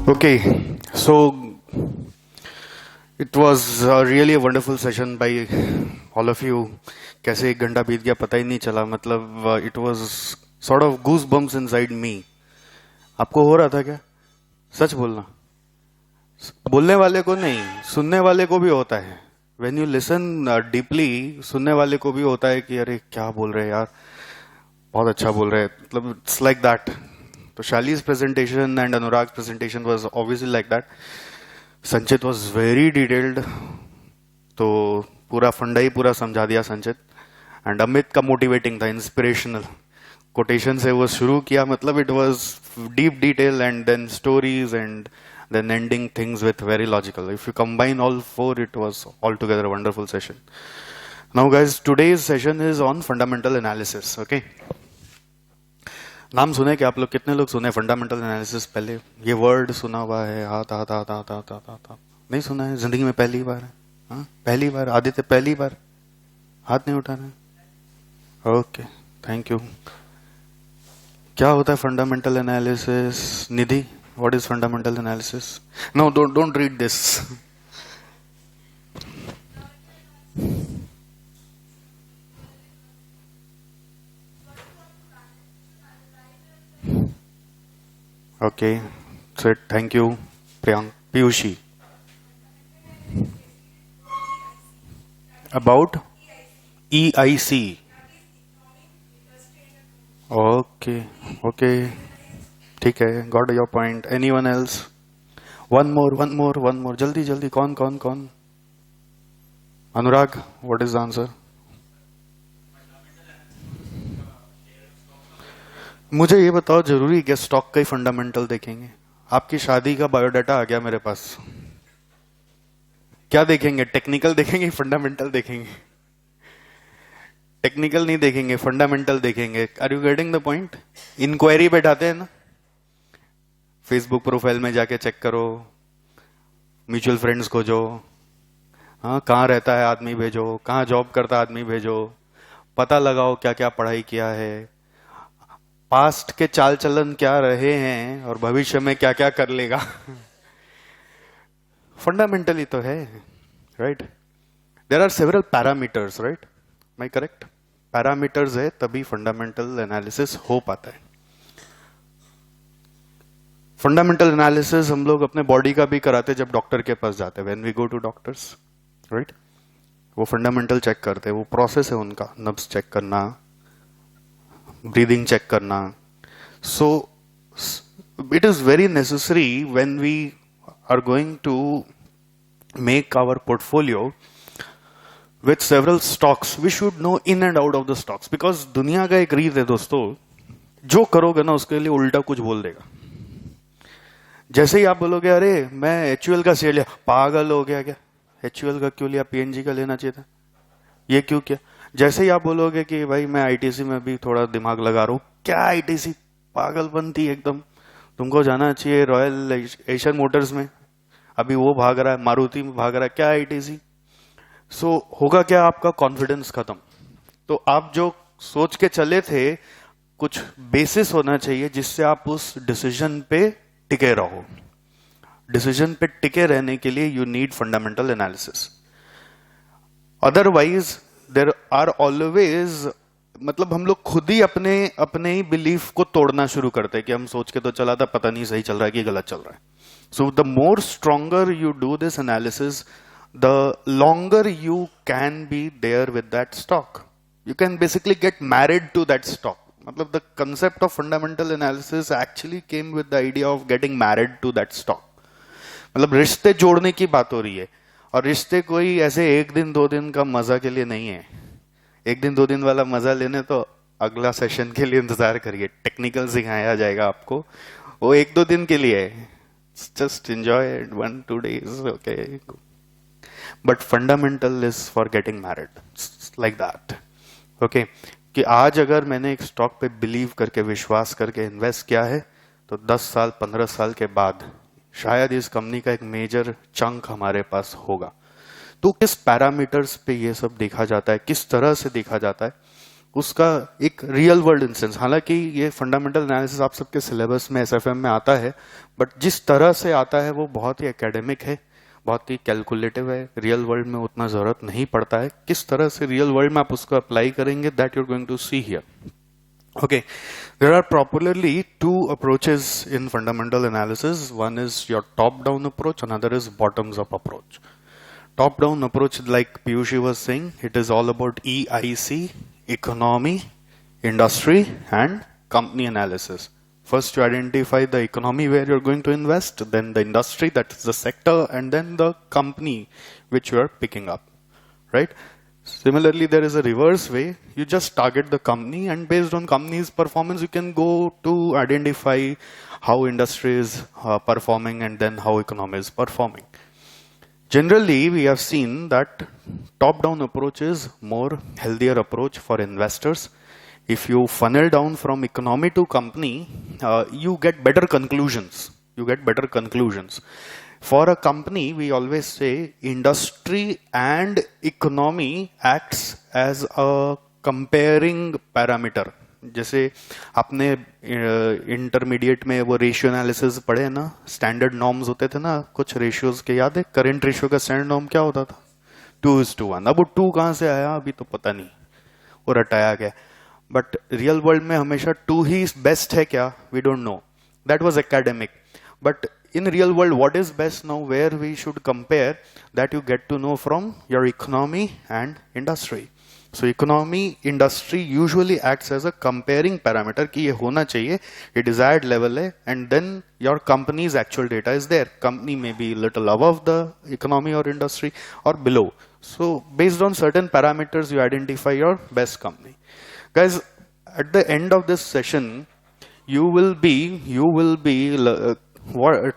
Okay, so it was really a wonderful session by all of you. कैसे एक घंटा बीत गया पता ही नहीं चला. मतलब it was sort of goosebumps inside me. आपको हो रहा था क्या? सच बोलना. बोलने वाले को नहीं, सुनने वाले को भी होता है. When you listen deeply, सुनने वाले को भी होता है कि अरे क्या बोल रहे हैं यार, बहुत अच्छा बोल रहे हैं. मतलब it's like that. तो Shali's presentation and Anurag's presentation was obviously like that. संचित was very detailed. तो पूरा फंडा ही पूरा समझा दिया संचित. एंड अमित का मोटिवेटिंग था, इंस्पिरेशनल कोटेशन से वो शुरू किया. मतलब it was deep detail and then stories and then ending things with very logical. If you combine all four, it was altogether a wonderful session. Now guys, today's session is on fundamental analysis. Okay, नाम सुने क्या आप लोग? कितने लोग सुने fundamental analysis? पहले ये वर्ड सुना हुआ है? हाथ हाथ हाथ हाथ हाथ हाथ हाथ. नहीं सुना है? जिंदगी में पहली बार है? हाँ, पहली बार. आदित्य पहली बार हाथ नहीं उठाना. Okay, thank you. क्या होता है fundamental analysis? Nidhi, what is fundamental analysis? No, don't read this. Okay, so thank you, Priyank. Piyushi. About EIC. Okay, okay. ठीक है, got your point. Anyone else? One more. जल्दी जल्दी. कौन? अनुराग, what is the answer? मुझे ये बताओ, जरूरी क्या स्टॉक का ही फंडामेंटल देखेंगे? आपकी शादी का बायोडाटा आ गया मेरे पास. क्या देखेंगे? टेक्निकल देखेंगे, फंडामेंटल देखेंगे? टेक्निकल नहीं देखेंगे, फंडामेंटल देखेंगे. Are you getting the point? Inquiry बैठाते हैं ना, फेसबुक प्रोफाइल में जाके चेक करो, म्यूचुअल फ्रेंड्स खोजो, हाँ कहाँ रहता है आदमी भेजो, कहाँ जॉब करता आदमी भेजो, पता लगाओ क्या क्या पढ़ाई किया है, पास्ट के चाल चलन क्या रहे हैं और भविष्य में क्या क्या कर लेगा. फंडामेंटली तो है, right? There are several parameters, right? मैं करेक्ट? पैरामीटर्स है तभी फंडामेंटल एनालिसिस हो पाता है. फंडामेंटल एनालिसिस हम लोग अपने बॉडी का भी कराते जब डॉक्टर के पास जाते हैं. When we go to doctors, right? वो फंडामेंटल चेक करते हैं. वो प्रोसेस है उनका, नब्स चेक करना, ब्रीदिंग चेक करना. So it is very necessary when we are going to make our portfolio with several stocks. We should know in and out of the stocks, because दुनिया का एक रीत है दोस्तों, जो करोगे ना उसके लिए उल्टा कुछ बोल देगा. जैसे ही आप बोलोगे अरे मैं एचयूएल का शेयर लिया, पागल हो गया क्या? एचयूएल का क्यों लिया? पीएनजी का लेना चाहिए था. ये क्यों किया? जैसे ही आप बोलोगे कि भाई मैं आईटीसी में भी थोड़ा दिमाग लगा रहा हूं, क्या आईटीसी? पागलपंती एकदम. तुमको जाना चाहिए रॉयल एशियन मोटर्स में, अभी वो भाग रहा है, मारुति में भाग रहा है, क्या आईटीसी? सो होगा क्या? आपका कॉन्फिडेंस खत्म. तो आप जो सोच के चले थे, कुछ बेसिस होना चाहिए जिससे आप उस डिसीजन पे टिके रहो. डिसीजन पे टिके रहने के लिए you need fundamental analysis. Otherwise there are always, मतलब हम लोग खुद ही अपने ही बिलीफ को तोड़ना शुरू करते हैं कि हम सोच के तो चला था, पता नहीं सही चल रहा है कि गलत चल रहा है. So the more stronger you do this analysis, the longer you can be there with that stock. You can basically get married to that stock. मतलब the concept of fundamental analysis actually came with the idea of getting married to that stock. मतलब रिश्ते जोड़ने की बात हो रही है. और रिश्ते कोई ऐसे एक दिन दो दिन का मजा के लिए नहीं है. एक दिन दो दिन वाला मजा लेने तो अगला सेशन के लिए इंतजार करिए. टेक्निकल सिखाया जाएगा आपको, वो एक दो दिन के लिए है. Just enjoy 1-2 days, okay? But fundamental is for getting married, like that. Okay, कि आज अगर मैंने एक स्टॉक पे बिलीव करके, विश्वास करके इन्वेस्ट किया है, तो 10 साल 15 साल के बाद शायद इस कंपनी का एक मेजर चंक हमारे पास होगा. तो किस पैरामीटर्स पे ये सब देखा जाता है, किस तरह से देखा जाता है? उसका एक रियल वर्ल्ड इंस्टेंस, हालांकि ये फंडामेंटल एनालिसिस आप सबके सिलेबस में एसएफएम में आता है, बट जिस तरह से आता है वो बहुत ही एकेडमिक है, बहुत ही कैलकुलेटिव है, रियल वर्ल्ड में उतना जरूरत नहीं पड़ता है। किस तरह से रियल वर्ल्ड में आप उसको अप्लाई करेंगे, that you are going to see here. Okay, there are popularly two approaches in fundamental analysis. One is your top-down approach, another is bottoms-up approach. Top-down approach, like Piyushi was saying, it is all about EIC, economy, industry, and company analysis. First, you identify the economy where you're going to invest, then the industry, that is the sector, and then the company which you are picking up, right? Similarly, there is a reverse way. You just target the company, and based on company's performance, you can go to identify how industry is performing and then how economy is performing. Generally, we have seen that top-down approach is more healthier approach for investors. If you funnel down from economy to company, you get better conclusions. For a company, we always say industry and economy acts as a comparing parameter. जैसे आपने intermediate में वो ratio analysis पढ़े ना, standard norms होते थे ना कुछ रेशियोज के, याद है? करंट रेशियो का स्टैंडर्ड नॉर्म क्या होता था? 2:1। अब वो 2 कहाँ से आया अभी तो पता नहीं, वो रटाया गया। बट रियल वर्ल्ड में हमेशा 2 ही बेस्ट है क्या? We don't know, that was academic. But in real world, what is best now, where we should compare, that you get to know from your economy and industry. So economy, industry usually acts as a comparing parameter कि ये होना चाहिए, ये desired level है, and then your company's actual data is there. Company may be little above the economy or industry or below. So based on certain parameters, you identify your best company. Guys, at the end of this session, you will be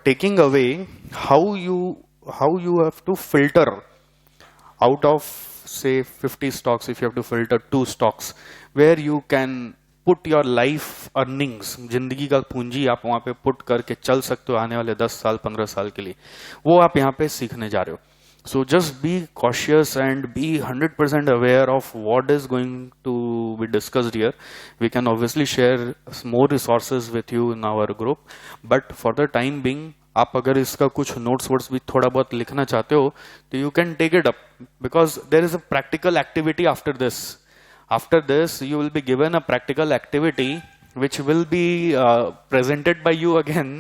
taking away how you have to filter out of say 50 stocks. If you have to filter 2 stocks where you can put your life earnings, जिंदगी का पूंजी आप वहां पे put करके चल सकते हो आने वाले 10 साल 15 साल के लिए, वो आप यहाँ पे सीखने जा रहे हो. So just be cautious and be 100% aware of what is going to be discussed here. We can obviously share more resources with you in our group, but for the time being, आप अगर इसका कुछ notes votes भी थोड़ा बहुत लिखना चाहते हो तो you can take it up, because there is a practical activity after this. After this, you will be given a practical activity which will be presented by you again,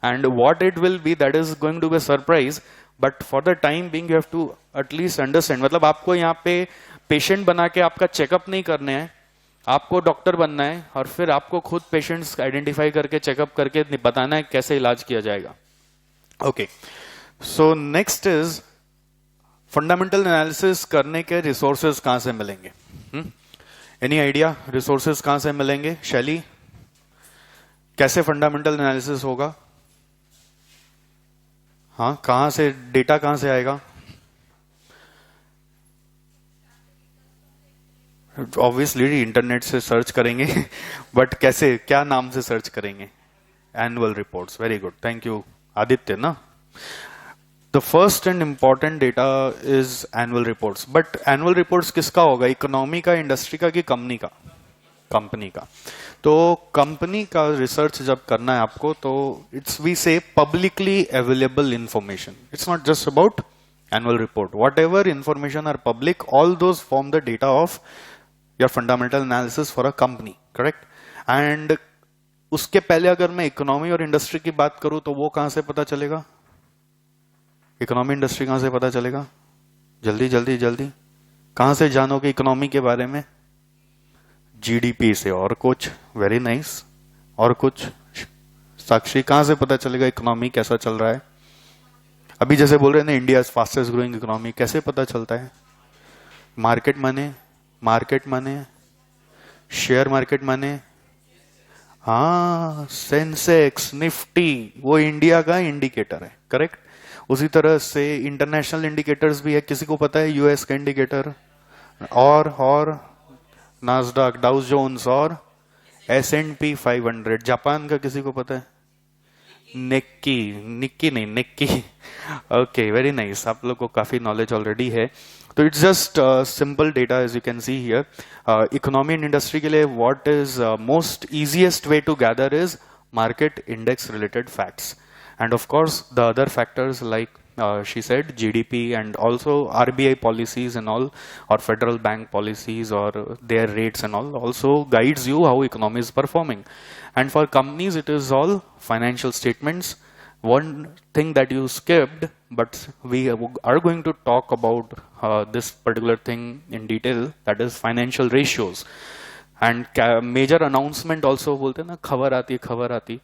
and what it will be, that is going to be a surprise. But for the time being, you have to at least understand. मतलब आपको यहाँ पे patient बना के आपका checkup नहीं करने हैं, आपको डॉक्टर बनना है और फिर आपको खुद पेशेंट्स आइडेंटिफाई करके चेकअप करके बताना है कैसे इलाज किया जाएगा. Okay, so next is fundamental analysis करने के रिसोर्सेज कहां से मिलेंगे? एनी आइडिया रिसोर्सेज कहां से मिलेंगे? शैली, कैसे फंडामेंटल एनालिसिस होगा? हाँ, कहां से डेटा कहां से आएगा? ऑब्वियसली इंटरनेट से सर्च करेंगे बट कैसे, क्या नाम से सर्च करेंगे? Annual reports. Very good, thank you Aditya. ना, the first and important data is annual reports. But annual reports किसका होगा? इकोनॉमी का, इंडस्ट्री का, कि कंपनी का? कंपनी का. तो कंपनी का रिसर्च जब करना है आपको, तो it's we say publicly available information. It's not just about annual report. Whatever information are public, all those form the data of your fundamental analysis for a company, correct? And उसके पहले अगर मैं economy और industry की बात करूं तो वो कहां से पता चलेगा? इकोनॉमी इंडस्ट्री कहां से पता चलेगा? जल्दी जल्दी जल्दी, कहां से जानोगे इकोनॉमी के बारे में? जीडीपी से. और कुछ? Very nice. और कुछ? साक्षी, कहां से पता चलेगा इकोनॉमी कैसा चल रहा है? अभी जैसे बोल रहे हैं ना, India is fastest growing economy, कैसे पता चलता है? मार्केट माने, मार्केट माने शेयर मार्केट माने, हाँ, सेंसेक्स, निफ्टी, वो इंडिया का इंडिकेटर है, करेक्ट? उसी तरह से इंटरनेशनल इंडिकेटर्स भी है. किसी को पता है यूएस का इंडिकेटर? और नास्डाक, डाउ जोन्स और S&P 500. जापान का किसी को पता है? निक्की नहीं, निक्की. ओके, वेरी नाइस, आप लोग को काफी नॉलेज ऑलरेडी है. तो it's just simple data as you can see here. Economy and industry के लिए what is most easiest way to gather is market index related facts, and of course the other factors like she said GDP and also RBI policies and all, or federal bank policies or their rates and all also guides you how economy is performing. And for companies it is all financial statements. One thing that you skipped, but we are going to talk about this particular thing in detail, that is financial ratios. And major announcement also बोलते हैं ना, खबर आती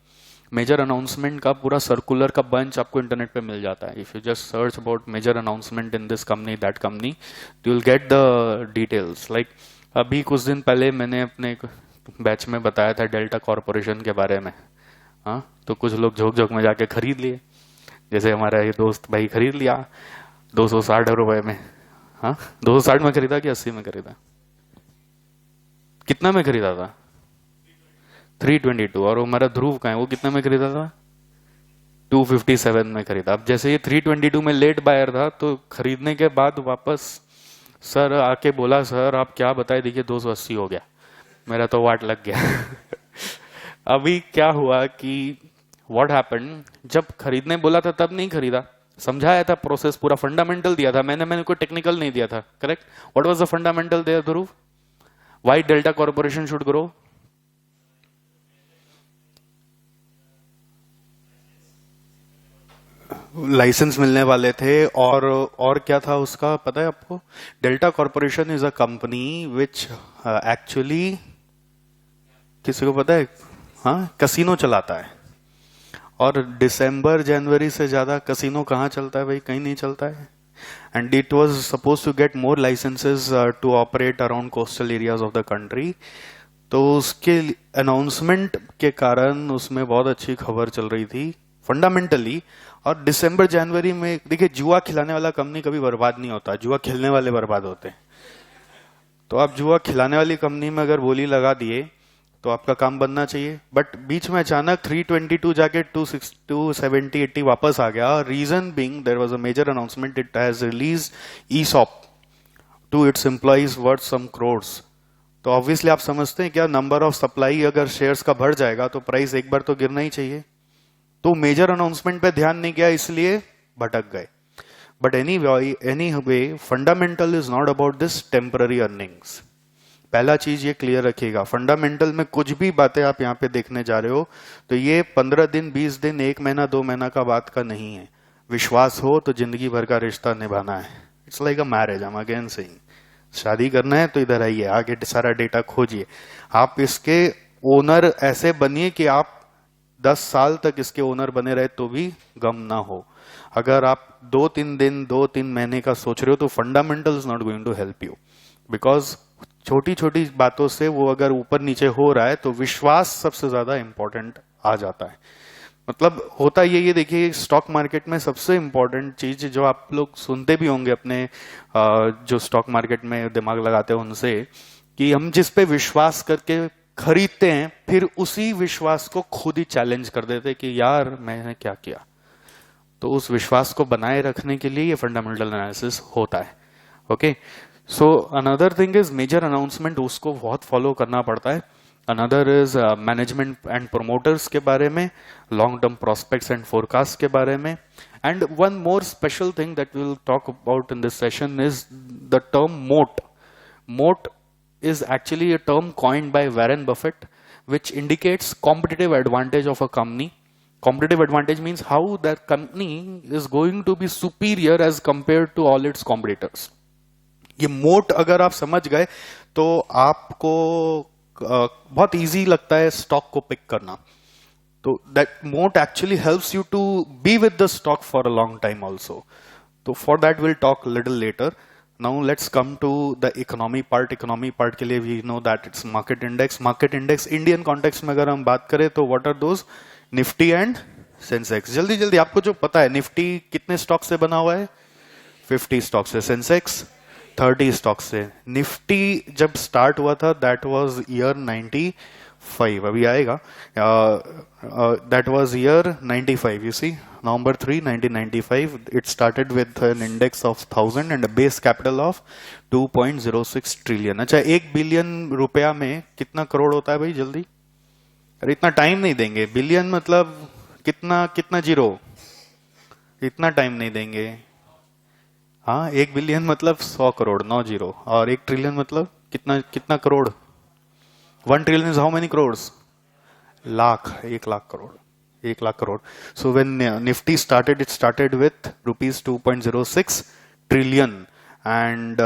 major announcement का पूरा circular का bunch आपको internet पे मिल जाता है. If you just search about major announcement in this company that company, you will get the details. Like अभी कुछ दिन पहले मैंने अपने बैच में बताया था डेल्टा कॉरपोरेशन के बारे में. हाँ, तो कुछ लोग झोंक झोंक में जाके खरीद लिए, जैसे हमारा ये दोस्त भाई खरीद लिया 260 रुपए में. हाँ, 260 में खरीदा कि 80 में खरीदा? कितना में खरीदा था? 322. और हमारा ध्रुव का है, वो कितना में खरीदा था? 257 में खरीदा. अब जैसे ये 322 में लेट बायर था, तो खरीदने के बाद वापस सर आके बोला, सर आप क्या बताए, देखिए 280 हो गया. मेरा तो वाट लग गया. अभी क्या हुआ कि व्हाट हैपेंड, जब खरीदने बोला था तब नहीं खरीदा, समझाया था प्रोसेस, पूरा फंडामेंटल दिया था मैंने कोई टेक्निकल नहीं दिया था. Correct? What was the fundamental there Dhruv? Why Delta Corporation should grow? Licence मिलने वाले थे, और क्या था उसका पता है आपको? Delta corporation is a company which actually, किसी को पता है? हाँ, कसिनो चलाता है. और दिसंबर जनवरी से ज्यादा कसिनो कहाँ चलता है भाई? कहीं नहीं चलता है. And it was supposed to get more licenses to operate around coastal areas of the country. तो उसके अनाउंसमेंट के कारण उसमें बहुत अच्छी खबर चल रही थी फंडामेंटली. और दिसंबर जनवरी में देखिए, जुआ खिलाने वाला कंपनी कभी बर्बाद नहीं होता, जुआ खेलने वाले बर्बाद होते हैं. तो आप जुआ खिलाने वाली कंपनी में अगर बोली लगा दिए तो आपका काम बनना चाहिए. बट बीच में अचानक 322 जाके 270 80 वापस आ गया. Reason being there was a major announcement, it has released ESOP to its employees worth some crores. तो ऑब्वियसली आप समझते हैं क्या, नंबर ऑफ सप्लाई अगर शेयर्स का बढ़ जाएगा तो प्राइस एक बार तो गिरना ही चाहिए. तो मेजर अनाउंसमेंट पे ध्यान नहीं किया, इसलिए भटक गए. But any way fundamental is not about this temporary earnings. पहला चीज ये क्लियर रखिएगा, फंडामेंटल में कुछ भी बातें आप यहाँ पे देखने जा रहे हो तो ये 15 दिन 20 दिन 1 महीना 2 महीना का बात का नहीं है. विश्वास हो तो जिंदगी भर का रिश्ता निभाना है. It's like a marriage. I am again saying, शादी करना है तो इधर आइए, आगे सारा डेटा खोजिए. आप इसके ओनर ऐसे बनिए कि आप 10 साल तक इसके ओनर बने रहे तो भी गम ना हो. अगर आप 2-3 दिन 2-3 महीने का सोच रहे हो तो fundamental is not going to help you. Because छोटी छोटी बातों से वो अगर ऊपर नीचे हो रहा है तो विश्वास सबसे ज्यादा इंपॉर्टेंट आ जाता है. मतलब होता ये देखिए, स्टॉक मार्केट में सबसे इंपॉर्टेंट चीज जो आप लोग सुनते भी होंगे अपने जो स्टॉक मार्केट में दिमाग लगाते हैं उनसे, कि हम जिस पे विश्वास करके खरीदते हैं फिर उसी विश्वास को खुद ही चैलेंज कर देते कि यार मैंने क्या किया. तो उस विश्वास को बनाए रखने के लिए ये फंडामेंटल एनालिसिस होता है. Okay, so another thing is major announcement, उसको बहुत फॉलो करना पड़ता है. Another is management and promoters के बारे में, long term prospects and forecast के बारे में. And one more special thing that we will talk about in this session is the term moat. Moat is actually a term coined by Warren Buffett, which indicates competitive advantage of a company. Competitive advantage means how that company is going to be superior as compared to all its competitors. ये मोट अगर आप समझ गए तो आपको बहुत easy लगता है स्टॉक को पिक करना. तो that moat actually helps you to be with the stock for a long time also. So for that we'll talk a little later. Now let's come to the economy part. Economy part के लिए we know that it's market index. Market index Indian context में अगर हम बात करें तो what are those? Nifty and Sensex. जल्दी जल्दी आपको जो पता है, निफ्टी कितने स्टॉक से बना हुआ है? 50 स्टॉक से. सेंसेक्स 30 स्टॉक से. निफ्टी जब स्टार्ट हुआ था that was year 94. 5 अभी आएगा. That was year 95. You see, November 3, 1995. It started with an index of 1000 and a base capital of 2.06 trillion. अच्छा, 1 बिलियन रुपया में कितना करोड़ होता है भाई? जल्दी. अरे इतना टाइम नहीं देंगे. बिलियन मतलब कितना कितना जीरो, इतना टाइम नहीं देंगे. हाँ, 1 बिलियन मतलब 100 करोड़, 9 जीरो. और 1 ट्रिलियन मतलब कितना कितना crore? 1 trillion is how many crore? Lakh, 1 lakh crore, 1 lakh crore. So when Nifty started, it started with rupees 2.06 trillion and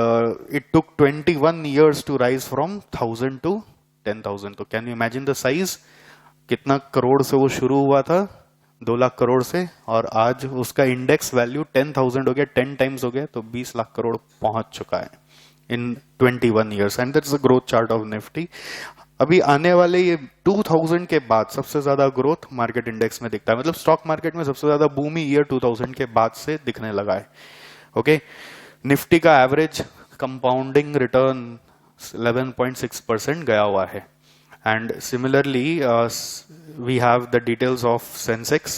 it took 21 years to rise from 1000 to 10,000. तो can you imagine the size? कितना करोड़ से वो शुरू हुआ था? 2 लाख करोड़ से, और आज उसका इंडेक्स वैल्यू 10,000 हो गया, 10 टाइम्स हो गया, तो 20 लाख करोड़ पहुंच चुका है इन 21 years. And that's the growth chart of Nifty. अभी आने वाले ये 2000 के बाद सबसे ज्यादा ग्रोथ मार्केट इंडेक्स में दिखता है. मतलब स्टॉक मार्केट में सबसे ज्यादा बूमी ईयर 2000 के बाद से दिखने लगा है. ओके, निफ्टी का एवरेज कंपाउंडिंग रिटर्न 11.6% गया हुआ है. And similarly, we have the details of Sensex.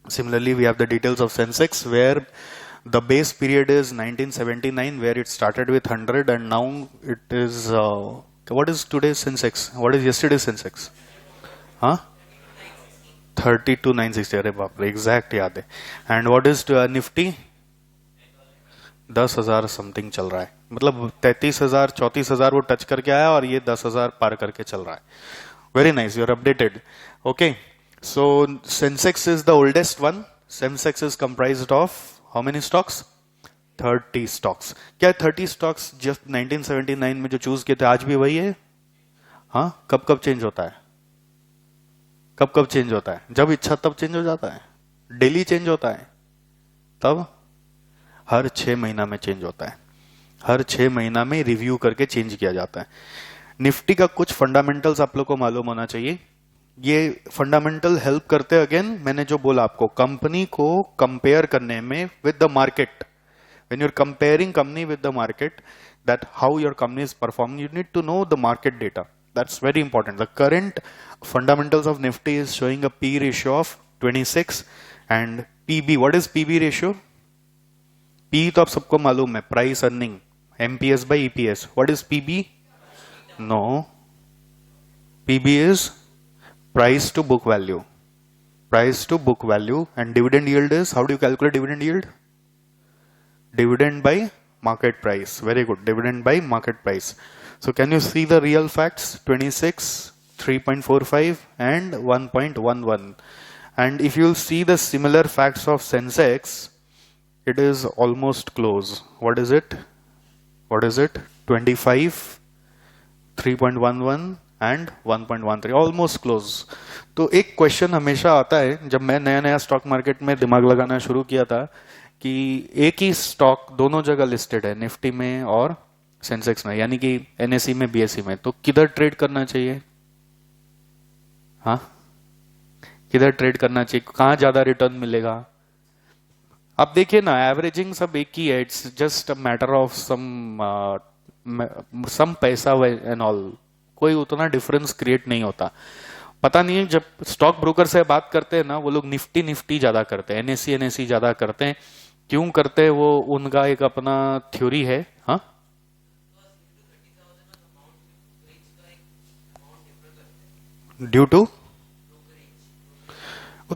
Similarly, we have the details of Sensex, where the base period is 1979, where it started with 100, and now it is. What is today's Sensex? What is yesterday's Sensex? Huh? 32,960. अरे बाप रे, exact याद है. And what is Nifty? 10,000 something चल रहा है. मतलब 33,000 34,000 वो टच करके आया और ये 10,000 पार करके चल रहा है. Very nice, you are updated. Okay, so Sensex is the oldest one. Sensex is comprised of how many stocks? 30 stocks. क्या 30 स्टॉक्स जस्ट 1979 में जो चूज किए थे आज भी वही है? हाँ, कब कब चेंज होता है? कब कब चेंज होता है? जब इच्छा तब चेंज हो जाता है. डेली चेंज होता है तब? हर 6 महीना में चेंज होता है. हर 6 महीना में रिव्यू करके चेंज किया जाता है. निफ्टी का कुछ फंडामेंटल्स आप लोग को मालूम होना चाहिए. ये फंडामेंटल हेल्प करते हैं. अगेन मैंने जो बोला आपको, कंपनी को कंपेयर करने में with the market. When you are comparing company with the market, that how your company is performing, you need to know the market data. That's very important. The current fundamentals of Nifty is showing a P ratio of 26 and PB. What is PB ratio? P तो आप सबको मालूम है, price earning, MPS by EPS. What is PB? No, PB is price to book value. Price to book value. And dividend yield is, how do you calculate dividend yield? Dividend by market price. Very good, dividend by market price. So can you see the real facts? 26, 3.45 and 1.11. And if you'll see the similar facts of Sensex, it is almost close. What is it? What is it? 25, 3.11 and 1.13. Almost close. तो एक question हमेशा आता है जब मैं नया नया stock market में दिमाग लगाना शुरू किया था कि एक ही स्टॉक दोनों जगह लिस्टेड है, निफ्टी में और सेंसेक्स में, यानी कि एनएसई में, बीएसई में, तो किधर ट्रेड करना चाहिए? हाँ, किधर ट्रेड करना चाहिए? कहां ज्यादा रिटर्न मिलेगा? आप देखिए ना, एवरेजिंग सब एक ही है. It's just a matter of some पैसा एंड ऑल. कोई उतना डिफरेंस क्रिएट नहीं होता. पता नहीं है, जब स्टॉक ब्रोकर से बात करते हैं ना, वो लोग निफ्टी निफ्टी ज्यादा करते हैं, एनएसई ज्यादा करते हैं. क्यों करते हैं वो? उनका एक अपना थ्योरी है. हाँ, ड्यू टू,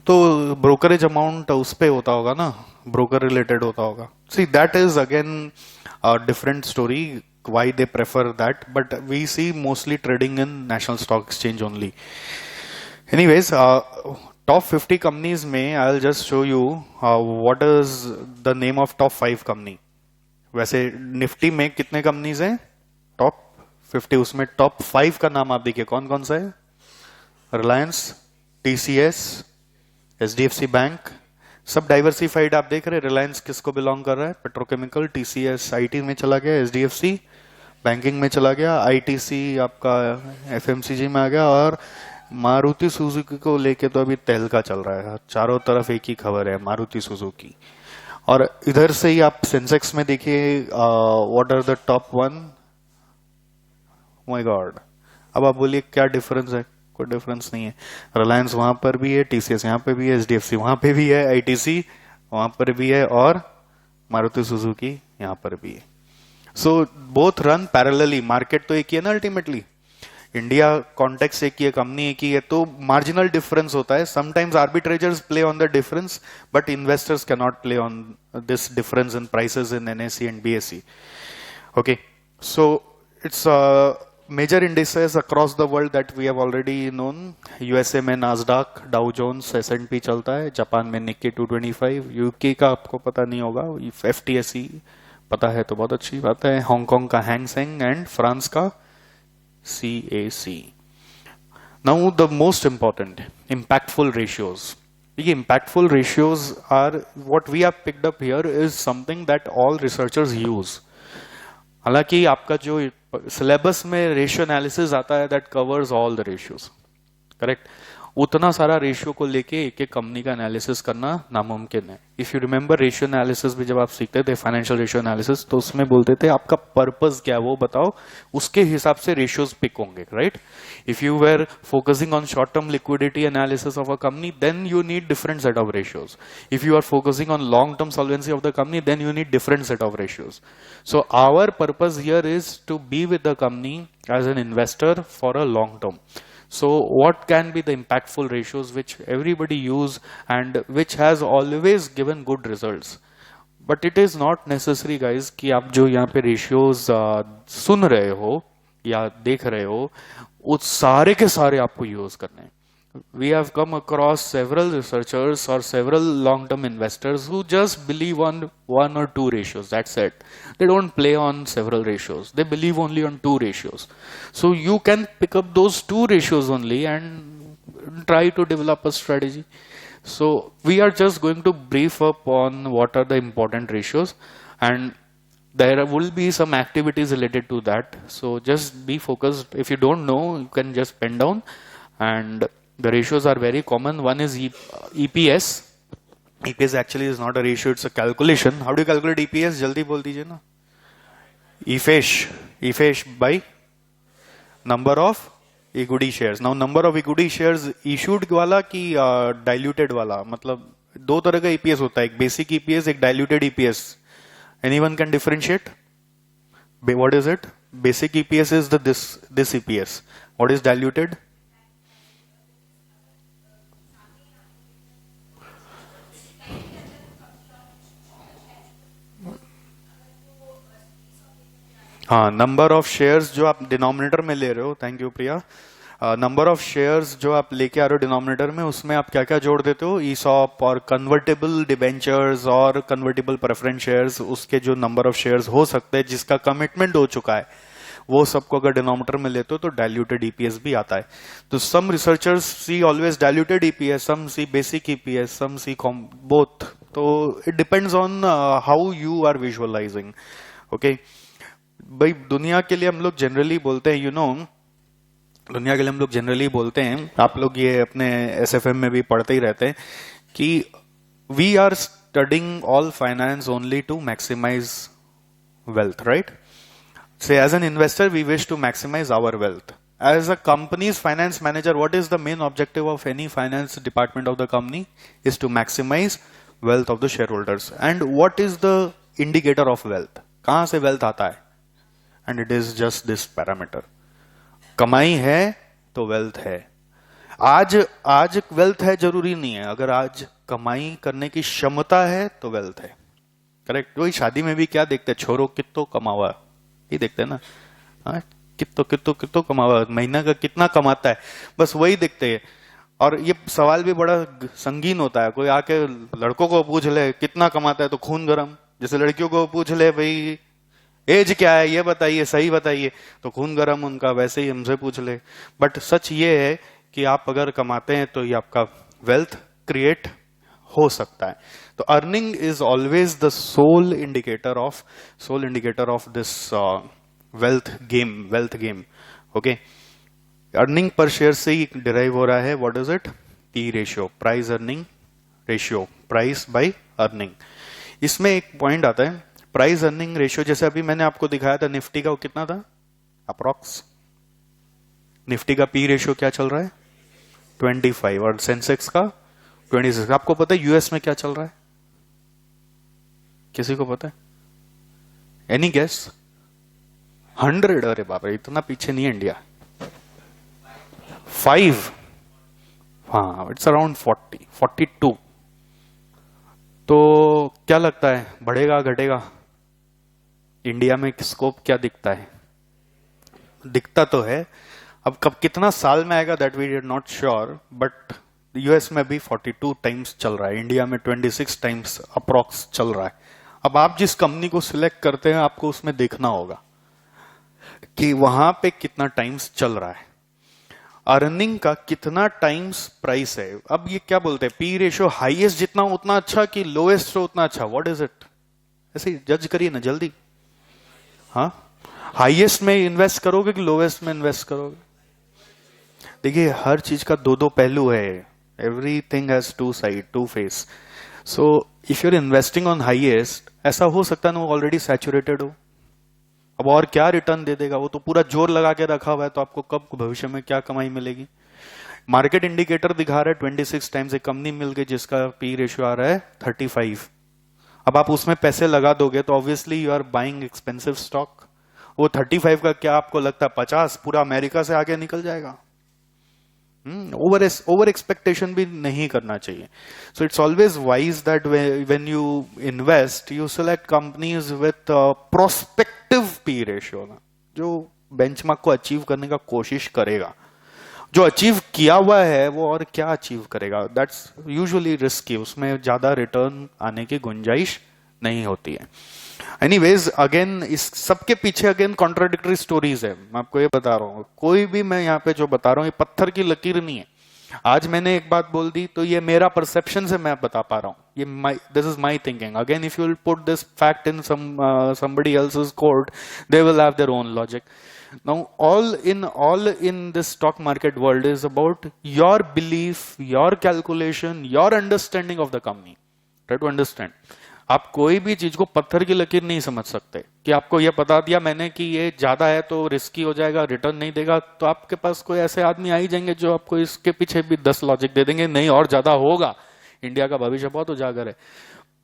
तो ब्रोकरेज अमाउंट उस पे होता होगा ना, ब्रोकर रिलेटेड होता होगा. See that is again a different story why they prefer that, but we see mostly trading in national stock exchange only. Anyways, top 50 companies में I'll just show you what is the name of top 5 company. वैसे Nifty में कितने companies हैं? Top 50. उसमें top 5 का नाम आप देखिए कौन कौन सा है? रिलायंस, टीसीएस, एचडीएफसी बैंक, सब डाइवर्सिफाइड आप देख रहे हैं. रिलायंस किसको बिलोंग कर रहा है? पेट्रोकेमिकल. टीसीएस आईटी में चला गया, एचडीएफसी बैंकिंग में चला गया, आईटीसी आपका एफएमसीजी में आ गया, और मारुति सुजुकी को लेके तो अभी तहलका चल रहा है. चारों तरफ एक ही खबर है, मारुति सुजुकी. और इधर से ही आप सेंसेक्स में देखिए, what are the top 1. My god, अब आप बोलिए क्या डिफरेंस है, कोई डिफरेंस नहीं है। रिलायंस वहां पर भी है, टीसीएस यहाँ पे भी है, एचडीएफसी वहां पे भी है, आईटीसी वहां पर भी है, और मारुति सुजुकी यहाँ पर भी है। So both run parallelly, market तो एक ही है ना अल्टीमेटली, इंडिया कॉन्टेक्स्ट एक ही है, कंपनी एक ही है, तो मार्जिनल डिफरेंस होता है। Sometimes arbitrageurs play on the difference, but investors can not play on this difference in prices in NSE and BSE. Okay, so it's major indices across the world that we have already known। USA में नास्डाक, Dow Jones, S&P चलता है, Japan में Nikki 225, UK का आपको पता नहीं होगा, FTSE पता है तो बहुत अच्छी बात है, हांगकांग का हैंग सेंग एंड फ्रांस का CAC। Now the most important impactful ratios। ये impactful ratios are what we have picked up here is something that all researchers use। हालांकि आपका जो सिलेबस में रेशियो एनालिसिस आता है that covers all the ratios, correct, उतना सारा ratio को लेके एक एक कंपनी का एनालिसिस करना नामुमकिन है। If you remember ratio analysis भी जब आप सीखते थे, फाइनेंशियल रेशियो एनालिसिस, तो उसमें बोलते थे आपका पर्पस क्या है वो बताओ, उसके हिसाब से रेशियोज पिक होंगे, right. If you were focusing on short term liquidity analysis of a company, then you need different set of ratios. If you are focusing on long term solvency of the company, then you need different set of ratios. So our purpose here is to be with the company as an investor for a long term. So what can be the impactful ratios which everybody use and which has always given good results? But it is not necessary guys कि आप जो यहाँ पे ratios सुन रहे हो या देख रहे हो, उस सारे के सारे आपको use करने हैं। We have come across several researchers or several long-term investors who just believe on one or two ratios. That's it. They don't play on several ratios. They believe only on two ratios. So you can pick up those two ratios only and try to develop a strategy. So we are just going to brief up on what are the important ratios, and there will be some activities related to that. So just be focused. If you don't know, you can just pen down, and the ratios are very common. One is EPS. EPS actually is not a ratio, it's a calculation. How do you calculate EPS? Jaldi bol dijiye na. EFESH by number of equity shares. Now number of equity shares issued वाला कि diluted वाला, मतलब दो तरह का EPS होता है, एक basic EPS, एक diluted EPS. Anyone can differentiate? What is it? Basic EPS is this EPS. What is diluted? हाँ, नंबर ऑफ शेयर्स जो आप डिनोमिनेटर में ले रहे हो, thank you Priya, number of shares जो आप लेके आ रहे हो डिनोमिनेटर में, उसमें आप क्या क्या जोड़ देते हो, ईसॉप और कन्वर्टेबल डिबेंचर्स और कन्वर्टेबल प्रेफरेंस शेयर्स, उसके जो नंबर ऑफ शेयर्स हो सकते हैं जिसका कमिटमेंट हो चुका है, वो सबको अगर डिनोमिनेटर में लेते हो तो डाइल्यूटेड ईपीएस भी आता है। तो some researchers see always diluted EPS, some see basic EPS, some see both. तो it depends on how you are visualising. Okay भाई, दुनिया के लिए हम लोग जनरली बोलते हैं, दुनिया के लिए हम लोग जनरली बोलते हैं, आप लोग ये अपने एसएफएम में भी पढ़ते ही रहते हैं कि we are studying all finance only to maximise wealth, right? Say as an investor we wish to maximize our wealth. As a company's finance manager, what is the main objective of any finance department of the company? Is to maximize wealth of the shareholders. And what is the indicator of wealth? कहां से wealth आता है? And it is just this parameter. कमाई है तो wealth है। आज wealth है जरूरी नहीं है, अगर आज कमाई करने की क्षमता है तो wealth है, करेक्ट? वही शादी में भी क्या देखते हैं, छोरो कितो कमावा, ये देखते हैं ना, हाँ, कितो कमावा, महीना का कितना कमाता है, बस वही देखते हैं। और ये सवाल भी बड़ा संगीन होता है, कोई आके लड़कों को पूछ ले कितना कमाता है तो खून गरम, जैसे लड़कियों को पूछ ले भाई एज क्या है ये बताइए, सही बताइए, तो खून गरम उनका, वैसे ही हमसे पूछ ले। बट सच ये है कि आप अगर कमाते हैं तो ये आपका वेल्थ क्रिएट हो सकता है। तो earning is always the sole indicator of this wealth game. Okay, earning per share से ही डिराइव हो रहा है। What is it? P ratio, price earning ratio, price by earning. इसमें एक पॉइंट आता है, प्राइस अर्निंग रेशियो, जैसे अभी मैंने आपको दिखाया था निफ्टी का, वो कितना था अप्रॉक्स? निफ्टी का पी रेशियो क्या चल रहा है 25 और सेंसेक्स का 26। आपको पता है यूएस में क्या चल रहा है? किसी को पता है? Any guess? 100? अरे बाप रे, इतना पीछे नहीं है इंडिया। 5? हाँ, इट्स अराउंड 42। तो क्या लगता है, बढ़ेगा घटेगा? इंडिया में स्कोप क्या दिखता है? दिखता तो है, अब कब कितना साल में आएगा that we are not sure, but US में भी 42 टाइम्स चल रहा है, इंडिया में 26 टाइम्स अप्रॉक्स चल रहा है। अब आप जिस कंपनी को सिलेक्ट करते हैं आपको उसमें देखना होगा कि वहां पे कितना टाइम्स चल रहा है, अर्निंग का कितना टाइम्स प्राइस है। अब ये क्या बोलते हैं, पी रेशियो हाईएस्ट जितना उतना अच्छा कि लोएस्ट हो उतना अच्छा? What is it? ऐसे जज करिए ना जल्दी। हाँ, हाईएस्ट में इन्वेस्ट करोगे कि लोएस्ट में इन्वेस्ट करोगे? देखिए, हर चीज का दो दो पहलू है, everything has two side, two face. So if you are investing on highest, ऐसा हो सकता है ना वो ऑलरेडी सैचुरेटेड हो, अब और क्या रिटर्न दे देगा, वो तो पूरा जोर लगा के रखा हुआ है, तो आपको कब भविष्य में क्या कमाई मिलेगी? मार्केट इंडिकेटर दिखा रहा है 26 टाइम्स, एक कंपनी मिल गई जिसका पी रेशियो आ रहा है 35। अब आप उसमें पैसे लगा दोगे तो obviously you are buying expensive stock. वो 35 का क्या आपको लगता है 50 पूरा अमेरिका से आगे निकल जाएगा? ओवर एक्सपेक्टेशन भी नहीं करना चाहिए। So it's always wise that when you invest you select companies with prospective P ratio, जो बेंचमार्क को अचीव करने का कोशिश करेगा। जो अचीव किया हुआ है वो और क्या अचीव करेगा, दैट्स यूजुअली रिस्की, उसमें ज्यादा रिटर्न आने की गुंजाइश नहीं होती है। एनीवेज, अगेन इस सबके पीछे अगेन कॉन्ट्राडिक्टरी स्टोरीज है। मैं आपको ये बता रहा हूं, कोई भी मैं यहाँ पे जो बता रहा हूँ ये पत्थर की लकीर नहीं है। आज मैंने एक बात बोल दी तो ये मेरा परसेप्शन से मैं बता पा रहा हूँ, ये this is my thinking. Again if you will put this fact in somebody else's court, they will have their own logic. Now all in this stock market world is about your belief, your calculation, your understanding of the company. Try to understand. आप कोई भी चीज को पत्थर की लकीर नहीं समझ सकते कि आपको ये बता दिया मैंने कि ये ज्यादा है तो रिस्की हो जाएगा, रिटर्न नहीं देगा, तो आपके पास कोई ऐसे आदमी आ ही जाएंगे जो आपको इसके पीछे भी 10 लॉजिक दे देंगे, नहीं और ज्यादा होगा, इंडिया का भविष्य बहुत उजागर है।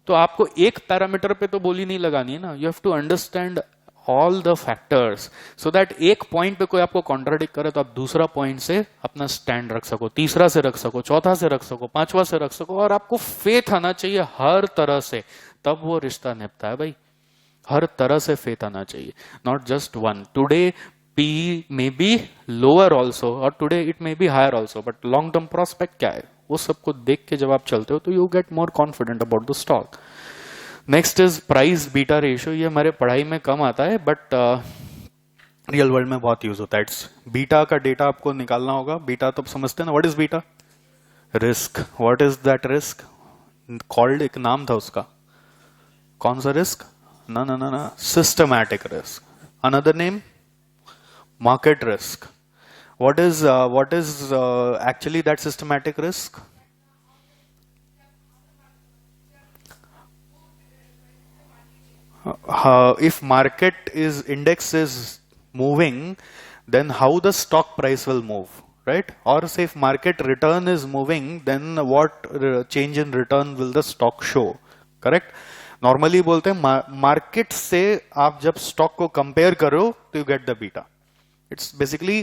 तो आपको एक पैरामीटर पे तो बोली नहीं लगानी है ना, you have to understand all the factors so that एक पॉइंट पे कोई आपको कॉन्ट्राडिक्ट करे तो आप दूसरा पॉइंट से अपना स्टैंड रख सको, तीसरा से रख सको, चौथा से रख सको, पांचवा से रख सको, और आपको फेथ आना चाहिए हर तरह से, तब वो रिश्ता निभता है भाई। हर तरह से फेथ आना चाहिए, not just one. Today P may be lower also और today it may be higher also, but long term prospect क्या है वो सबको देख के जब आप चलते हो तो you get more confident about the stock. Next is price beta ratio. ये हमारे पढ़ाई में कम आता है बट रियल वर्ल्ड में बहुत यूज होता है। इट्स बीटा का डेटा आपको निकालना होगा। बीटा तो समझते हैं ना, what is beta? Risk. What is that risk called? एक नाम था उसका, कौन सा रिस्क? ना ना ना ना, systematic risk. Another name market risk. what is actually that systematic risk? If market index is moving, then how the stock price will move, right? Or say if market return is moving, then what change in return will the stock show, correct? Normally बोलते हैं market से आप जब stock को compare करो तो you get the beta. It's basically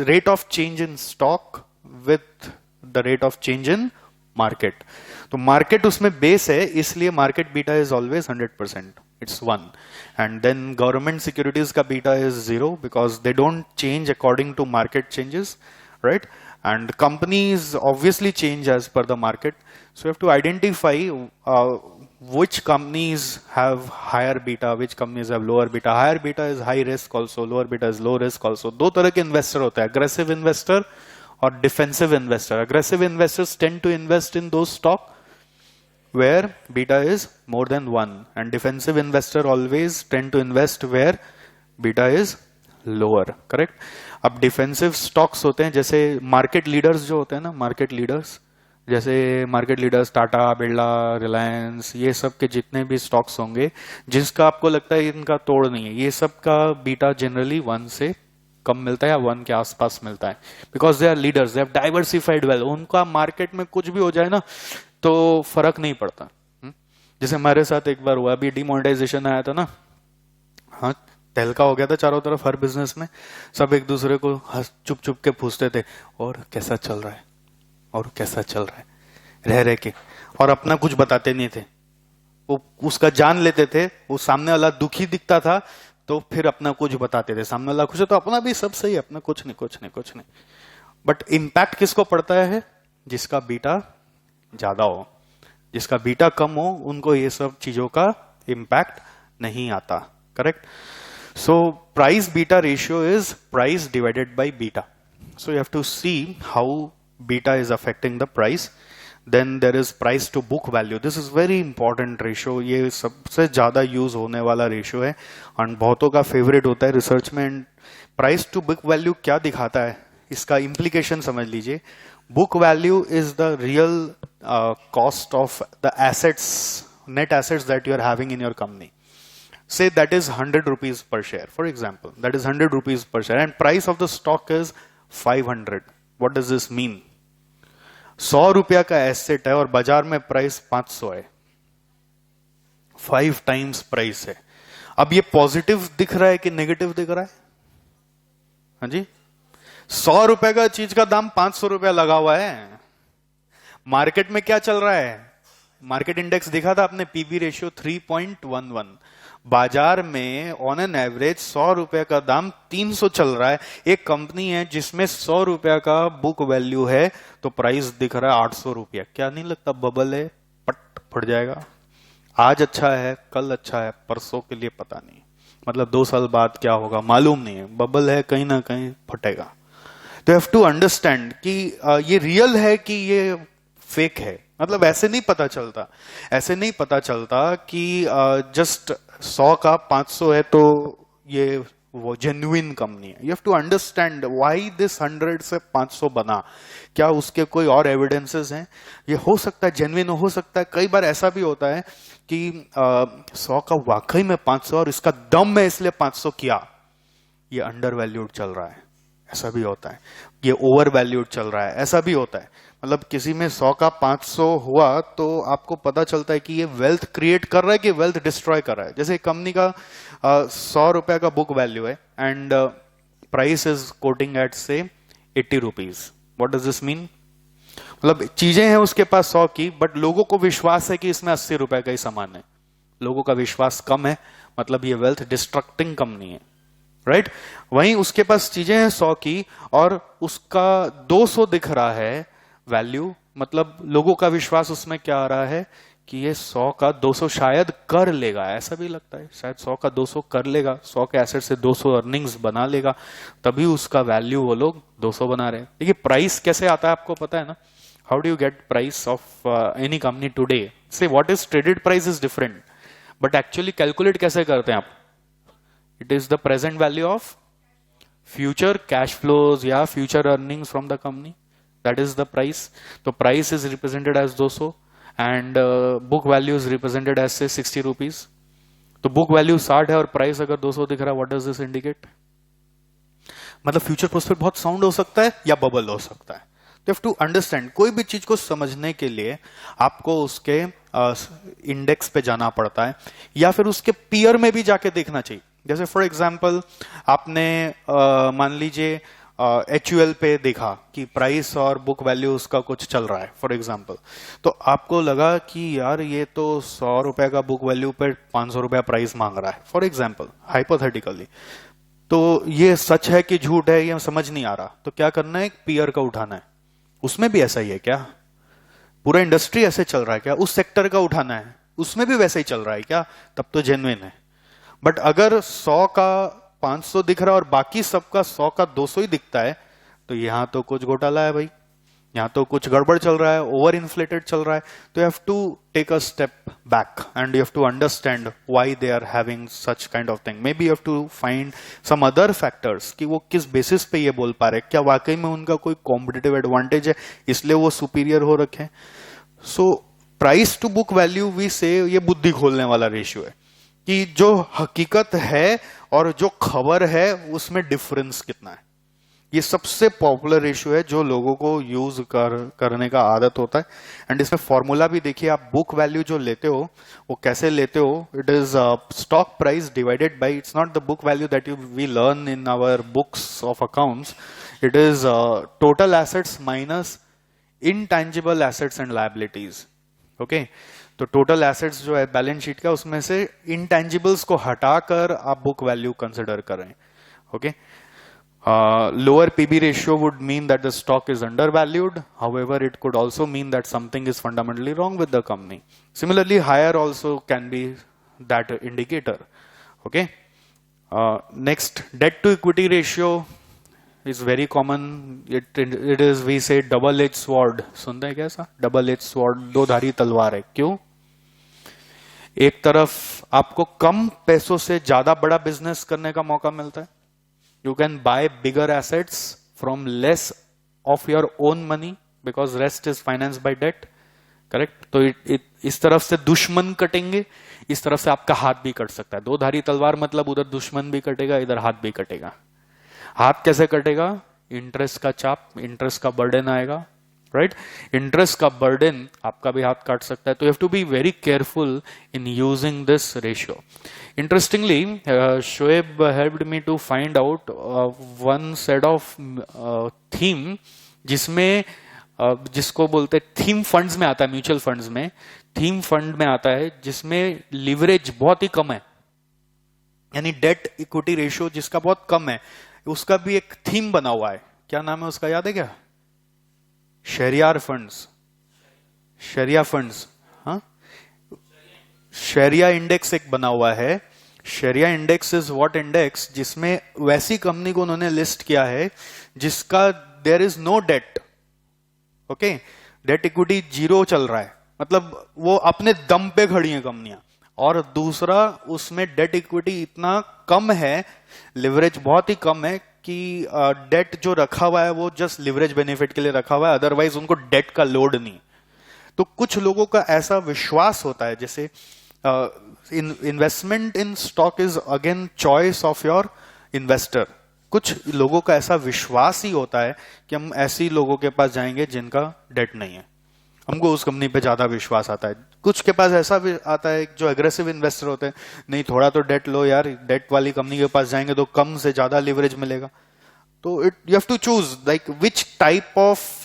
rate of change in stock with the rate of change in market. तो market उसमें बेस है, इसलिए market beta is always 100%, it's 1। And then government securities का beta is 0 because they don't change according to market changes, right? And companies obviously change as per the market. So you have to identify which companies have higher beta, which companies have lower beta. Higher beta is high risk also, lower beta is low risk also. दो तरह के investor होते हैं, aggressive investor और defensive investor. Aggressive investors tend to invest in those stock where beta is more than 1, and defensive investor always tend to invest where beta is lower, correct? अब defensive stocks होते हैं जैसे market leaders जो होते हैं ना, market leaders जैसे market leaders Tata, Birla, Reliance, ये सब के जितने भी स्टॉक्स होंगे जिसका आपको लगता है इनका तोड़ नहीं है, ये सब का बीटा जनरली 1 से कम मिलता है या 1 के आसपास मिलता है, because they are leaders, they have diversified well, उनका मार्केट में कुछ भी हो जाए ना तो फर्क नहीं पड़ता। जैसे हमारे साथ एक बार हुआ, अभी डिमोनेटाइजेशन आया था ना, हाँ तहलका हो गया था चारों तरफ हर बिजनेस में, सब एक दूसरे को चुप चुप के पूछते थे और कैसा चल रहा है, और कैसा चल रहा है, रह रह के, और अपना कुछ बताते नहीं थे। वो उसका जान लेते थे, वो सामने वाला दुखी दिखता था तो फिर अपना कुछ बताते थे, सामने वाला खुश है तो अपना भी सब सही है, अपना कुछ नहीं कुछ नहीं कुछ नहीं। बट इम्पैक्ट किसको पड़ता है? जिसका बीटा ज्यादा हो, जिसका बीटा कम हो, उनको ये सब चीजों का इम्पैक्ट नहीं आता। Correct? So price beta ratio is price divided by beta. So you have to see how beta is affecting the price. Then there is price to book value. This is very important ratio. ये सबसे ज्यादा use होने वाला ratio है और बहुतों का favourite होता है रिसर्च में। प्राइस टू बुक वैल्यू क्या दिखाता है, इसका इम्प्लीकेशन समझ लीजिए। Book value is the real cost of the assets, net assets that you are having in your company. Say that is 100 rupees per share, for example. That is 100 rupees per share and price of the stock is 500. What does this mean? 100 रुपया का asset है और बाजार में price 500 है, 5 times price है. अब ये पॉजिटिव दिख रहा है कि नेगेटिव दिख रहा है? हाँ जी, 100 रुपए का चीज का दाम 500 रुपया लगा हुआ है. मार्केट में क्या चल रहा है? मार्केट इंडेक्स दिखा था आपने, पीवी रेशियो 3.11. बाजार में ऑन एन एवरेज 100 रुपए का दाम 300 चल रहा है. एक कंपनी है जिसमें 100 रुपया का बुक वैल्यू है तो प्राइस दिख रहा है 800 रुपया. क्या नहीं लगता बबल है, पट फट जाएगा? आज अच्छा है, कल अच्छा है, परसों के लिए पता नहीं, मतलब 2 साल बाद क्या होगा मालूम नहीं है. बबल है, कहीं ना कहीं फटेगा. तो हैव टू अंडरस्टैंड कि ये रियल है कि ये फेक है. मतलब ऐसे नहीं पता चलता, ऐसे नहीं पता चलता कि जस्ट 100 का 500 है तो ये वो जेन्युइन कंपनी है. You have to understand why this 100 से 500 बना. क्या उसके कोई और एविडेंसेस हैं? ये हो सकता है जेन्युइन, हो सकता है कई बार ऐसा भी होता है कि 100 का वाकई में 500 और इसका दम में इसलिए 500 किया, ये अंडर वैल्यूड चल रहा है, ऐसा भी होता है. ये ओवर वैल्यूड चल रहा है, ऐसा भी होता है. मतलब किसी में 100 का 500 हुआ तो आपको पता चलता है कि ये वेल्थ क्रिएट कर रहा है कि वेल्थ डिस्ट्रॉय कर रहा है. जैसे कंपनी का 100 रुपया का बुक वैल्यू है and price is quoting at say 80 rupees. What does this mean? मतलब चीजें हैं उसके पास 100 की, बट लोगों को विश्वास है कि इसमें 80 रुपए का ही सामान है. लोगों का विश्वास कम है, मतलब ये वेल्थ डिस्ट्रक्टिंग कंपनी है. राइट? वहीं उसके पास चीजें हैं 100 की और उसका 200 दिख रहा है वैल्यू, मतलब लोगों का विश्वास उसमें क्या आ रहा है कि ये 100 का 200 शायद कर लेगा. ऐसा भी लगता है शायद 100 का 200 कर लेगा, 100 के एसेट से 200 अर्निंग्स बना लेगा, तभी उसका वैल्यू वो लोग 200 बना रहे हैं. देखिए प्राइस कैसे आता है आपको पता है ना? How do you get price of any company today? Say what is traded price is different, but actually calculate कैसे करते हैं आप? It is the present value of future cash flows या future earnings from the company. That is the price. तो price is represented as 200 and book value is represented as say 60 rupees. तो book value 60 है और price अगर 200 दिख रहा है, what does this indicate? मतलब फ्यूचर प्रोस्पेक्ट बहुत साउंड हो सकता है या बबल हो सकता है. तो हैव टू अंडरस्टैंड, कोई भी चीज को समझने के लिए आपको उसके इंडेक्स पे जाना पड़ता है या फिर उसके पीयर में भी जाके देखना चाहिए. जैसे फॉर एग्जाम्पल आपने मान लीजिए HUL पे देखा कि प्राइस और बुक वैल्यू उसका कुछ चल रहा है फॉर एग्जाम्पल, तो आपको लगा कि यार ये तो 100 रुपए का बुक वैल्यू पर 500 रुपया प्राइस मांग रहा है फॉर एग्जाम्पल, हाइपोथेटिकली. तो ये सच है कि झूठ है ये समझ नहीं आ रहा. तो क्या करना है? एक पीयर का उठाना है. उसमें भी ऐसा ही है क्या? पूरा इंडस्ट्री ऐसे चल रहा है क्या? उस सेक्टर का उठाना है, उसमें भी वैसे ही चल रहा है क्या? तब तो जेन्युइन है. बट अगर 100 का 500 दिख रहा है और बाकी सबका 100 का 200 ही दिखता है, तो यहां तो कुछ घोटाला है भाई, यहां तो कुछ गड़बड़ चल रहा है, ओवर इन्फ्लेटेड चल रहा है. तो you have to take a step back and you have to understand why they are having such kind of thing. Maybe you have to find some other factors कि वो किस basis पे ये बोल पा रहे. क्या वाकई में उनका कोई कॉम्पिटिटिव एडवांटेज है इसलिए वो सुपीरियर हो रखे. So price to book value we say ये बुद्धि खोलने वाला रेशियो है कि जो हकीकत है और जो खबर है उसमें डिफरेंस कितना है। ये सबसे पॉपुलर रेशियो है जो लोगों को यूज करने का आदत होता है। एंड इसमें फॉर्मूला भी देखिए, आप बुक वैल्यू जो लेते हो वो कैसे लेते हो, it is stock price divided by, its not the book value that we learn in our books of accounts, it is total assets minus intangible assets and liabilities. Okay, तो total assets जो है balance sheet का, उसमें से इनटैंजिबल्स को हटाकर आप book value consider करें। Okay, lower PB ratio would mean that the stock is undervalued. However, it could also mean that something is fundamentally wrong with the company. Similarly, higher also can be that indicator. Okay. Next, debt to equity ratio is very common. It is, we say, double-edged sword. सुनते हैं क्या ऐसा? Double-edged sword, दो धारी तलवार है। क्यों? एक तरफ आपको कम पैसों से ज्यादा बड़ा बिजनेस करने का मौका मिलता है। You can buy bigger assets from less of your own money because rest is financed by debt. Correct? तो इस तरफ से दुश्मन कटेंगे, इस तरफ से आपका हाथ भी कट सकता है। दो धारी तलवार मतलब उधर दुश्मन भी कटेगा, इधर हाथ भी कटेगा। हाथ कैसे कटेगा? इंटरेस्ट का चाप, इंटरेस्ट का बर्डन आएगा, राइट? इंटरेस्ट का बर्डन आपका भी हाथ काट सकता है। तो you have to be very careful in using this ratio. Interestingly, Shoaib helped me to find out one set of theme जिसमें जिसको बोलते हैं थीम फंड्स में आता है, म्यूचुअल फंड्स में, थीम फंड में आता है जिसमें लिवरेज बहुत ही कम है, यानी डेट इक्विटी रेशियो जिसका बहुत कम है, उसका भी एक थीम बना हुआ है। क्या नाम है उसका, याद है क्या? शहरियार फंड्स, शरिया फंड्स, हाँ, शरिया इंडेक्स एक बना हुआ है। Shariah index is what index जिसमें वैसी कंपनी को उन्होंने लिस्ट किया है जिसका there is no debt. Okay, debt equity zero चल रहा है, मतलब वो अपने दम पे खड़ी है कंपनियां। और दूसरा, उसमें डेट इक्विटी इतना कम है, लिवरेज बहुत ही कम है कि डेट जो रखा हुआ है वो जस्ट लिवरेज बेनिफिट के लिए रखा हुआ है, अदरवाइज उनको डेट का लोड नहीं। तो कुछ लोगों का ऐसा विश्वास होता है, जैसे investment in stock is again choice of your investor. कुछ लोगों का ऐसा विश्वास ही होता है कि हम ऐसी लोगों के पास जाएंगे जिनका डेट नहीं है, हमको उस कंपनी पे ज्यादा विश्वास आता है। कुछ के पास ऐसा भी आता है जो एग्रेसिव इन्वेस्टर होते हैं, नहीं थोड़ा तो डेट लो यार, डेट वाली कंपनी के पास जाएंगे तो कम से ज्यादा लिवरेज मिलेगा। तो you have to choose like which type of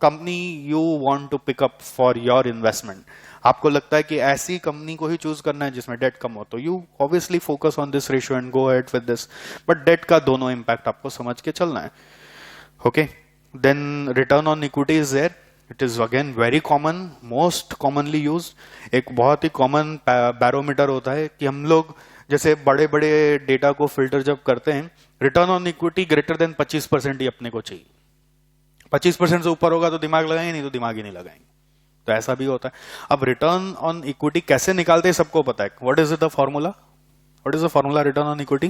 company you want to pick up for your investment. आपको लगता है कि ऐसी कंपनी को ही चूज करना है जिसमें डेट कम हो, तो you obviously focus on this ratio and go ahead with this, but debt का दोनों इंपैक्ट आपको समझ के चलना है। Okay, then return on equity is there, it is again very common, most commonly use. एक बहुत ही कॉमन बैरोमीटर होता है कि हम लोग जैसे बड़े बड़े डेटा को फिल्टर जब करते हैं, return on equity greater than 25% ही अपने को चाहिए। 25% से ऊपर होगा तो दिमाग लगाएंगे, नहीं तो दिमाग ही नहीं लगाएंगे। तो ऐसा भी होता है। अब रिटर्न ऑन इक्विटी कैसे निकालते हैं सबको पता है। What is the formula? What is the formula return on equity?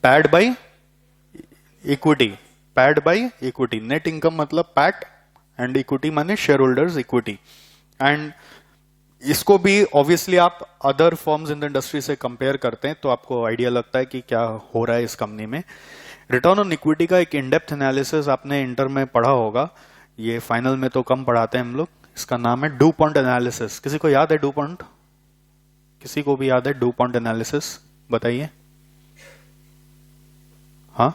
Pad by equity, pad by equity. Net income मतलब पैट एंड इक्विटी माने शेयर होल्डर्स इक्विटी। एंड इसको भी ऑब्वियसली आप other forms in the industry से compare करते हैं तो आपको आइडिया लगता है कि क्या हो रहा है इस कंपनी में। रिटर्न ऑन इक्विटी का एक इन डेप्थ एनालिसिस आपने इंटर में पढ़ा होगा, ये फाइनल में तो कम पढ़ाते हैं हम लोग। इसका नाम है डू पॉइंट एनालिसिस। किसी को याद है डू पॉइंट? किसी को भी याद है डू पॉइंट एनालिसिस? बताइए। हाँ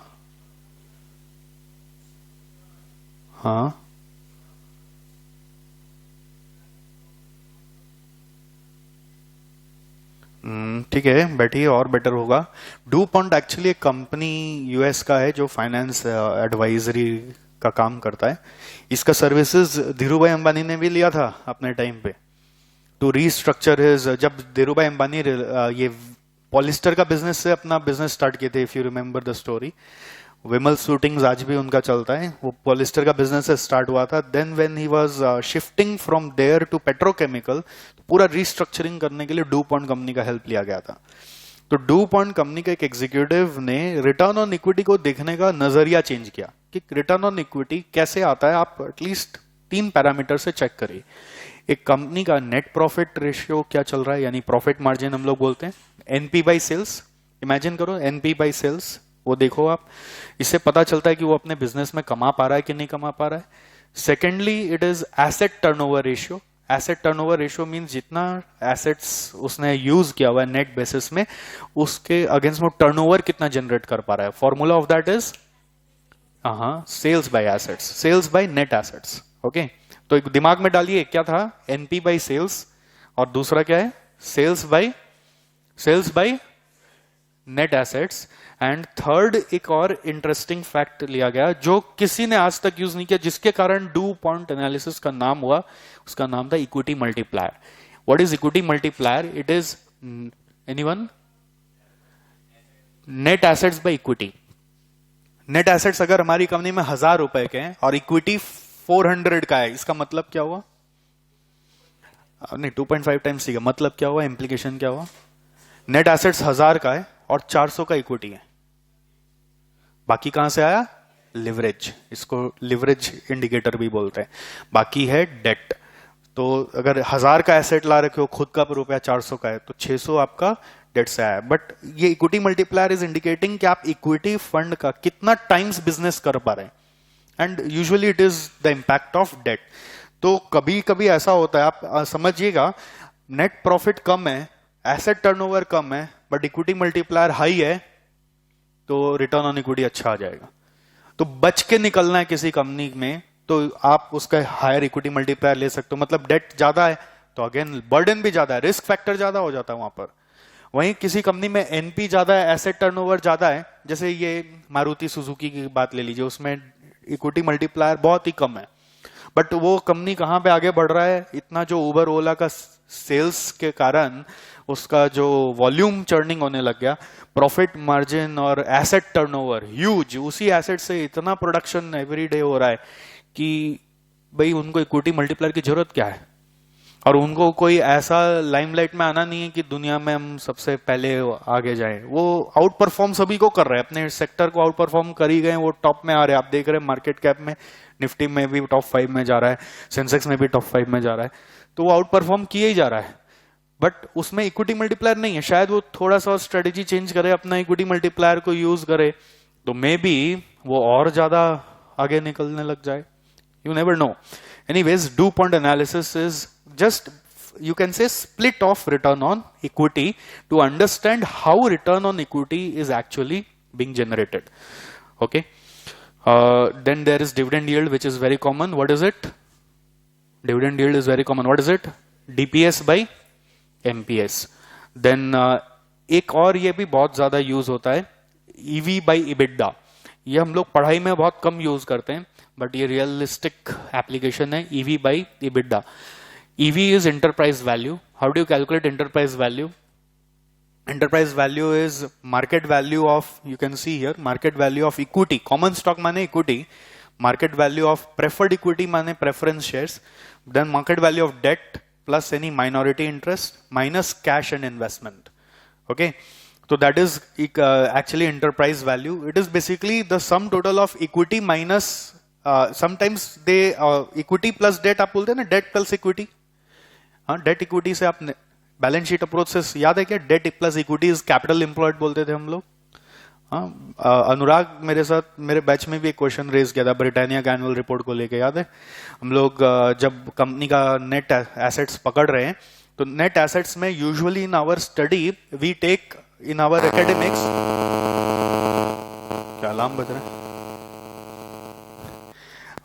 हाँ, ठीक है, बैठिए और बेटर होगा। डू पॉइंट एक्चुअली एक कंपनी यूएस का है जो फाइनेंस एडवाइजरी का काम करता है। इसका सर्विसेज धीरूभाई अंबानी ने भी लिया था अपने टाइम पे टू रीस्ट्रक्चर हिज। जब धीरूभाई अंबानी ये पॉलिस्टर का बिजनेस से अपना बिजनेस स्टार्ट किए थे, if you remember the story, Vimal shootings आज भी उनका चलता है, वो पॉलिस्टर का बिजनेस से स्टार्ट हुआ था। Then when he was shifting from there to petrochemical, पूरा रीस्ट्रक्चरिंग करने के लिए डू पॉइंट कंपनी का हेल्प लिया गया था। तो डू पॉइंट कंपनी के एक एग्जीक्यूटिव ने रिटर्न ऑन इक्विटी को देखने का नजरिया चेंज किया कि रिटर्न ऑन इक्विटी कैसे आता है। आप एटलीस्ट 3 पैरामीटर से चेक करिए। एक कंपनी का नेट प्रॉफिट रेशियो क्या चल रहा है, यानी प्रॉफिट मार्जिन हम लोग बोलते हैं, एनपी बाई सेल्स, इमेजिन करो एनपी बाई सेल्स, वो देखो आप, इससे पता चलता है कि वो अपने बिजनेस में कमा पा रहा है कि नहीं कमा पा रहा है। Secondly it is asset turnover ratio. Asset turnover ratio means जितना एसेट्स उसने यूज किया हुआ है नेट बेसिस में, उसके अगेंस्ट में टर्नओवर कितना जनरेट कर पा रहा है। Formula of that is sales by assets, sales by net assets. Okay, तो एक दिमाग में डालिए, क्या था, एनपी बाई सेल्स, और दूसरा क्या है, sales by net assets. And third एक और इंटरेस्टिंग फैक्ट लिया गया जो किसी ने आज तक यूज नहीं किया, जिसके कारण डू पॉइंट एनालिसिस का नाम हुआ, उसका नाम था equity multiplier. What is equity multiplier? It is anyone? Net assets by equity. Net assets अगर हमारी कंपनी में 1000 रुपए के हैं और इक्विटी 400 का है, इसका मतलब क्या हुआ? नहीं, 2.5 टाइम्स का मतलब क्या हुआ, इंप्लीकेशन क्या हुआ? नेट एसेट्स 1000 का है और 400 का इक्विटी है, बाकी कहां से आया? लिवरेज, इसको लिवरेज इंडिकेटर भी बोलते हैं। बाकी है डेट। तो अगर 1000 का एसेट ला रखे हो, खुद का रुपया 400 का है, तो 600 आपका डेट से आया। बट ये इक्विटी मल्टीप्लायर इज इंडिकेटिंग कि आप इक्विटी फंड का कितना टाइम्स बिजनेस कर पा रहे हैं, and usually it is the impact of debt. तो कभी कभी ऐसा होता है, आप समझिएगा, नेट प्रॉफिट कम है, एसेट टर्नओवर कम है, बट इक्विटी मल्टीप्लायर हाई है, तो रिटर्न ऑन इक्विटी अच्छा आ जाएगा। तो बच के निकलना है किसी कंपनी में, तो आप उसका हायर इक्विटी मल्टीप्लायर ले सकते हो। मतलब डेट ज्यादा है तो अगेन बर्डन भी ज्यादा है, रिस्क फैक्टर ज्यादा हो जाता है वहां पर। वहीं किसी कंपनी में एनपी ज्यादा है, एसेट टर्नओवर ज्यादा है, जैसे ये मारुति सुजुकी की बात ले लीजिए, उसमें इक्विटी मल्टीप्लायर बहुत ही कम है, बट वो कंपनी कहां पे आगे बढ़ रहा है, इतना जो उबर ओला का सेल्स के कारण उसका जो वॉल्यूम चर्निंग होने लग गया, प्रॉफिट मार्जिन और एसेट टर्नओवर ह्यूज, उसी एसेट से इतना प्रोडक्शन एवरी डे हो रहा है कि भाई उनको इक्विटी मल्टीप्लायर की जरूरत क्या है। और उनको कोई ऐसा लाइमलाइट में आना नहीं है कि दुनिया में हम सबसे पहले आगे जाएं। वो आउट परफॉर्म सभी को कर रहे हैं, अपने सेक्टर को आउट परफॉर्म कर ही गए, वो टॉप में आ रहे हैं। आप देख रहे हैं मार्केट कैप में, निफ्टी में भी टॉप 5 में जा रहा है, सेंसेक्स में भी टॉप 5 में जा रहा है, तो वो आउट परफॉर्म किए ही जा रहा है। बट उसमें इक्विटी मल्टीप्लायर नहीं है, शायद वो थोड़ा सा स्ट्रेटेजी चेंज करे, अपना इक्विटी मल्टीप्लायर को यूज करे, तो मे बी वो और ज्यादा आगे निकलने लग जाए। You never know. Anyways, DuPont analysis is just, you can say, split of return on equity to understand how return on equity is actually being generated. Okay. Then there is dividend yield, which is very common. What is it? Dividend yield is very common. What is it? DPS by MPS. Then एक और ये भी बहुत ज्यादा use होता है, EV by EBITDA. ये हम लोग पढ़ाई में बहुत कम यूज करते हैं, बट ये रियलिस्टिक एप्लीकेशन है, EV by EBITDA. EV is enterprise value. How do you calculate enterprise value? Enterprise value is market value of, you can see here, market value of equity. Common stock माने equity, market value of preferred equity माने preference shares, then market value of debt plus any minority interest minus cash and investment. Okay. So that is actually enterprise value. It is basically the sum total of equity minus sometimes they equity plus debt आप बोलते हैं ना, debt plus equity. हाँ, debt equity से आप balance sheet approach से याद है क्या, debt plus equity is capital employed बोलते थे हम लोग। हाँ, अनुराग मेरे साथ मेरे बैच में भी एक क्वेश्चन रेज किया था ब्रिटानिया का एनुअल रिपोर्ट को लेके, याद है? हम लोग जब कंपनी का नेट एसेट्स पकड़ रहे हैं, तो नेट एसेट्स में usually in our study we take in our academics, क्या अलार्म बज रहा है?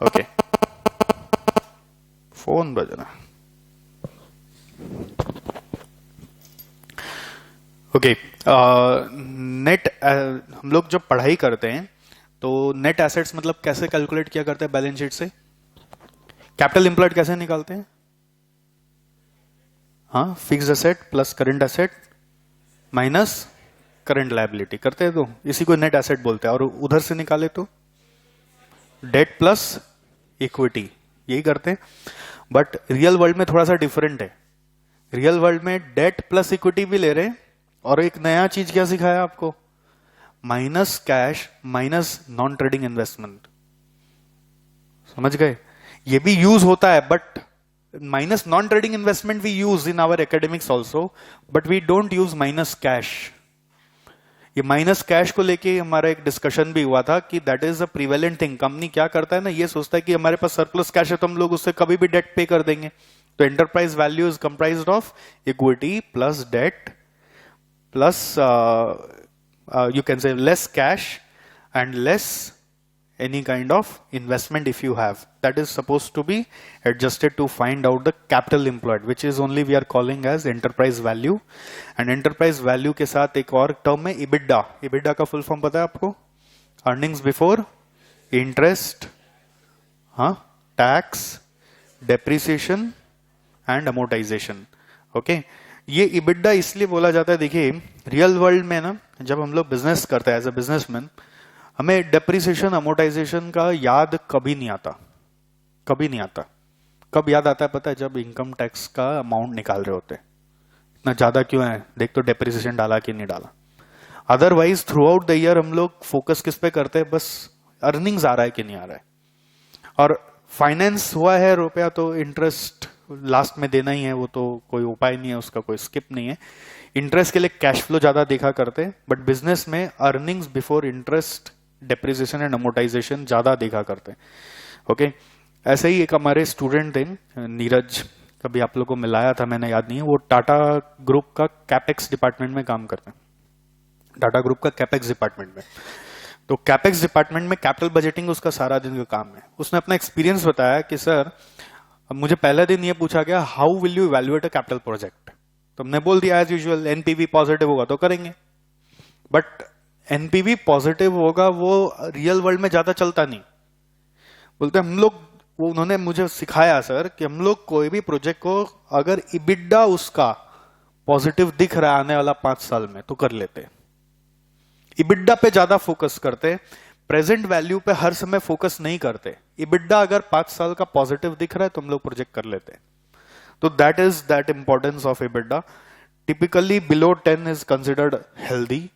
ओके, फोन बज रहा है। ओके, नेट हम लोग जब पढ़ाई करते हैं तो नेट एसेट्स मतलब कैसे कैलकुलेट किया करते हैं बैलेंस शीट से? कैपिटल एम्प्लॉयड कैसे निकालते हैं? हाँ, fixed asset plus current asset minus current liability करते हैं, तो इसी को नेट एसेट बोलते हैं। और उधर से निकाले तो डेट प्लस इक्विटी, यही करते हैं। बट रियल वर्ल्ड में थोड़ा सा डिफरेंट है। रियल वर्ल्ड में डेट प्लस इक्विटी भी ले रहे हैं, और एक नया चीज क्या सिखाया आपको, minus cash minus non trading investment. समझ गए? ये भी यूज होता है, but minus non trading investment we use in our academics also, but we don't use minus cash. ये माइनस कैश को लेके हमारा एक डिस्कशन भी हुआ था कि that is a prevalent thing. Company क्या करता है ना, ये सोचता है कि हमारे पास सरप्लस कैश है तो हम लोग उससे कभी भी डेट पे कर देंगे। तो enterprise value is comprised of equity plus debt plus you can say less cash and less any kind of investment if you have. That is supposed to be adjusted to find out the capital employed, which is only we are calling as enterprise value. And enterprise value के साथ एक और term है EBITDA. EBITDA का full form पता है आपको? Earnings before interest, tax, depreciation and amortization. Okay. ये इबिडा इसलिए बोला जाता है, देखिए रियल वर्ल्ड में ना जब हम लोग बिजनेस करते हैं एज अ बिजनेसमैन, हमें डेप्रिसिएशन अमोर्टाइजेशन का याद कभी नहीं आता, कभी नहीं आता। कब याद आता है पता है? जब इनकम टैक्स का अमाउंट निकाल रहे होते हैं। इतना ज्यादा क्यों है, देख तो डेप्रिसिएशन डाला कि नहीं डाला। Otherwise through out the year हम लोग फोकस किस पे करते हैं, बस अर्निंग्स आ रहा है कि नहीं आ रहा है। और फाइनेंस हुआ है रुपया तो इंटरेस्ट लास्ट में देना ही है, वो तो कोई उपाय नहीं है उसका, कोई स्किप नहीं है। इंटरेस्ट के लिए कैश फ्लो ज्यादा देखा करते हैं, बट बिजनेस में earnings before interest, depreciation and amortisation ज्यादा देखा करते हैं। ओके, ऐसे ही एक हमारे स्टूडेंट थे नीरज, कभी आप लोगों को मिलाया था मैंने, याद नहीं है। वो टाटा ग्रुप का कैपेक्स डिपार्टमेंट में काम करते हैं, टाटा ग्रुप का कैपेक्स डिपार्टमेंट में। तो कैपेक्स डिपार्टमेंट में कैपिटल बजटिंग उसका सारा दिन का काम है। उसने अपना एक्सपीरियंस बताया कि सर अब मुझे पहले दिन ये पूछा गया how will you evaluate a capital project, तो हमने बोल दिया एज यूजुअल एनपीवी पॉजिटिव होगा तो करेंगे। बट एनपीवी पॉजिटिव होगा वो रियल वर्ल्ड में ज्यादा चलता नहीं। बोलते हम लोग, वो उन्होंने मुझे सिखाया सर कि हम लोग कोई भी प्रोजेक्ट को अगर इबिडा उसका पॉजिटिव दिख रहा है आने वाला 5 साल में तो कर लेते। इबिडा पे ज्यादा फोकस करते, प्रेजेंट वैल्यू पे हर समय फोकस नहीं करते। इबिडा अगर 5 साल का पॉजिटिव दिख रहा है तो हम लोग प्रोजेक्ट कर लेते हैं। तो that is that importance of EBITDA. Typically below 10 is considered healthy.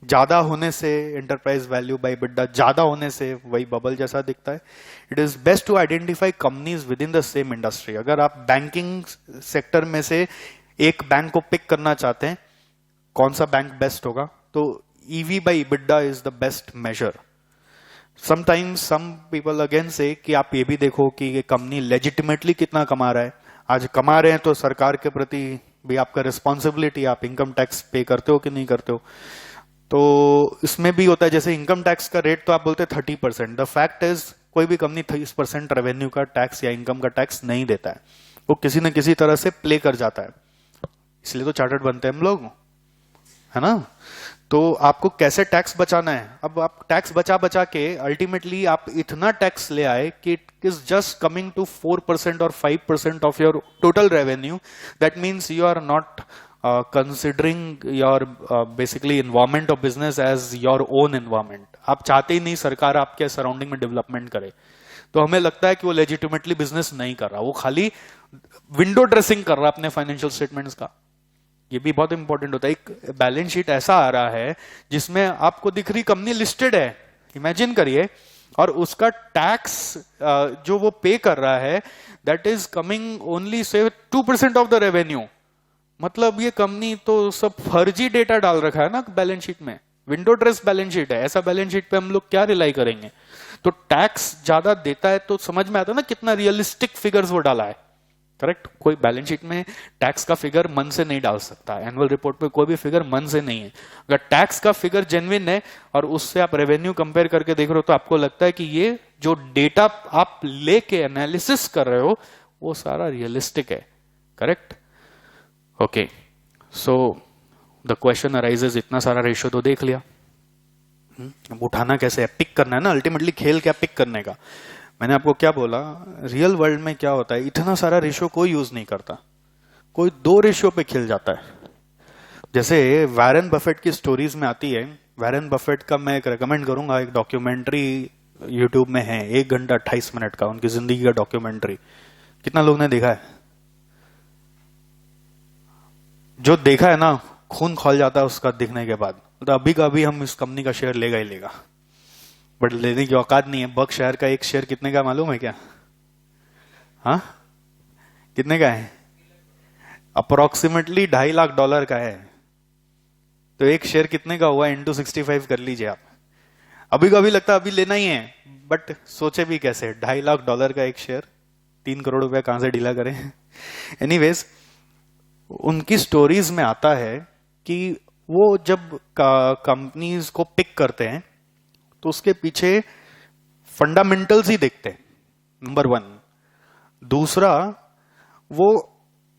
ज्यादा होने से एंटरप्राइज वैल्यू बाय इबिडा ज्यादा होने से वही बबल जैसा दिखता है। It is best to identify companies within the same industry. अगर आप बैंकिंग सेक्टर में से एक बैंक को पिक करना चाहते हैं, कौन सा बैंक बेस्ट होगा, तो EV by EBITDA is the best measure. Sometimes some people again say कि आप ये भी देखो कि ये कंपनी लेजिटिमेटली कितना कमा रहा है। आज कमा रहे हैं तो सरकार के प्रति भी आपका रिस्पॉन्सिबिलिटी, आप इनकम टैक्स पे करते हो कि नहीं करते हो। तो इसमें भी होता है, जैसे इनकम टैक्स का रेट तो आप बोलते हैं 30%। द फैक्ट इज कोई भी कंपनी 30% रेवेन्यू का टैक्स या इनकम का टैक्स नहीं देता है, वो किसी न किसी तरह से प्ले कर जाता है। इसलिए तो चार्टर्ड बनते हैं हम लोग, है ना। तो आपको कैसे टैक्स बचाना है, अब आप टैक्स बचा बचा के अल्टीमेटली आप इतना टैक्स ले आए कि it is just coming to 4% और 5% of your total revenue. That means you are not considering your basically environment of business as your own environment. आप चाहते ही नहीं सरकार आपके सराउंडिंग में डेवलपमेंट करे, तो हमें लगता है कि वो लेजिटिमेटली बिजनेस नहीं कर रहा, वो खाली विंडो ड्रेसिंग कर रहा अपने फाइनेंशियल स्टेटमेंट्स का। ये भी बहुत इंपॉर्टेंट होता है। एक बैलेंस शीट ऐसा आ रहा है जिसमें आपको दिख रही कंपनी लिस्टेड है, इमेजिन करिए, और उसका टैक्स जो वो पे कर रहा है that is coming only say 2% of the revenue. मतलब ये कंपनी तो सब फर्जी डेटा डाल रखा है ना बैलेंस शीट में, विंडो ड्रेस बैलेंस शीट है। ऐसा बैलेंस शीट पे हम लोग क्या रिलाई करेंगे। तो टैक्स ज्यादा देता है तो समझ में आता है ना कितना रियलिस्टिक फिगर्स वो डाला है। करेक्ट, कोई बैलेंस शीट में टैक्स का फिगर मन से नहीं डाल सकता, एनुअल रिपोर्ट में कोई भी फिगर मन से नहीं है। अगर टैक्स का फिगर जेन्युइन है और उससे आप रेवेन्यू कंपेयर करके देख रहे हो तो आपको लगता है कि ये जो डेटा आप लेके एनालिसिस कर रहे हो वो सारा रियलिस्टिक है। Correct, okay. So the question arises, इतना सारा रेशियो तो देख लिया, अब उठाना कैसे है, पिक करना है ना। अल्टीमेटली खेल क्या पिक करने का। मैंने आपको क्या बोला, रियल वर्ल्ड में क्या होता है, इतना सारा रेशियो कोई यूज नहीं करता, कोई 2 रेशियो पे खेल जाता है। जैसे वैरन बफेट की स्टोरीज में आती है, वैरन बफेट का मैं एक रेकमेंड करूंगा, एक डॉक्यूमेंट्री यूट्यूब में है, 1 घंटा 28 मिनट का उनकी जिंदगी का डॉक्यूमेंट्री। कितना लोग ने देखा है? जो देखा है ना खून खोल जाता है उसका दिखने के बाद। तो अभी का अभी हम इस कंपनी का शेयर लेगा ही लेगा, बट लेने की औकात नहीं है। बक शेयर का एक शेयर कितने का मालूम है क्या? हाँ, कितने का है? अप्रोक्सीमेटली $2.5 लाख का है। तो एक शेयर कितने का हुआ, इंटू 65 कर लीजिए आप। अभी का अभी लगता है अभी लेना ही है, बट सोचे भी कैसे, $2.5 लाख का एक शेयर, 3 करोड़ रुपया कहां से डीला करें। एनीवेज, उनकी स्टोरीज में आता है कि वो जब कंपनीज को पिक करते हैं तो उसके पीछे फंडामेंटल्स ही देखते हैं, नंबर 1। दूसरा, वो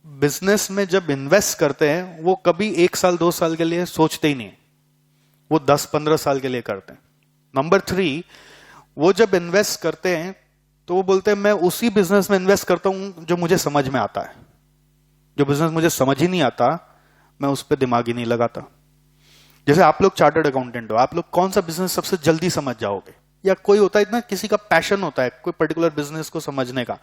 बिजनेस में जब इन्वेस्ट करते हैं वो कभी 1 साल 2 साल के लिए सोचते ही नहीं, वो 10-15 साल के लिए करते हैं। नंबर 3, वो जब इन्वेस्ट करते हैं तो वो बोलते हैं मैं उसी बिजनेस में इन्वेस्ट करता हूं जो मुझे समझ में आता है, जो बिजनेस मुझे समझ ही नहीं आता मैं उस पर दिमाग ही नहीं लगाता। जैसे आप लोग चार्टर्ड अकाउंटेंट हो, आप लोग कौन सा बिजनेस सबसे जल्दी समझ जाओगे, या कोई होता है ना, किसी का पैशन होता है कोई पर्टिकुलर बिजनेस को समझने का।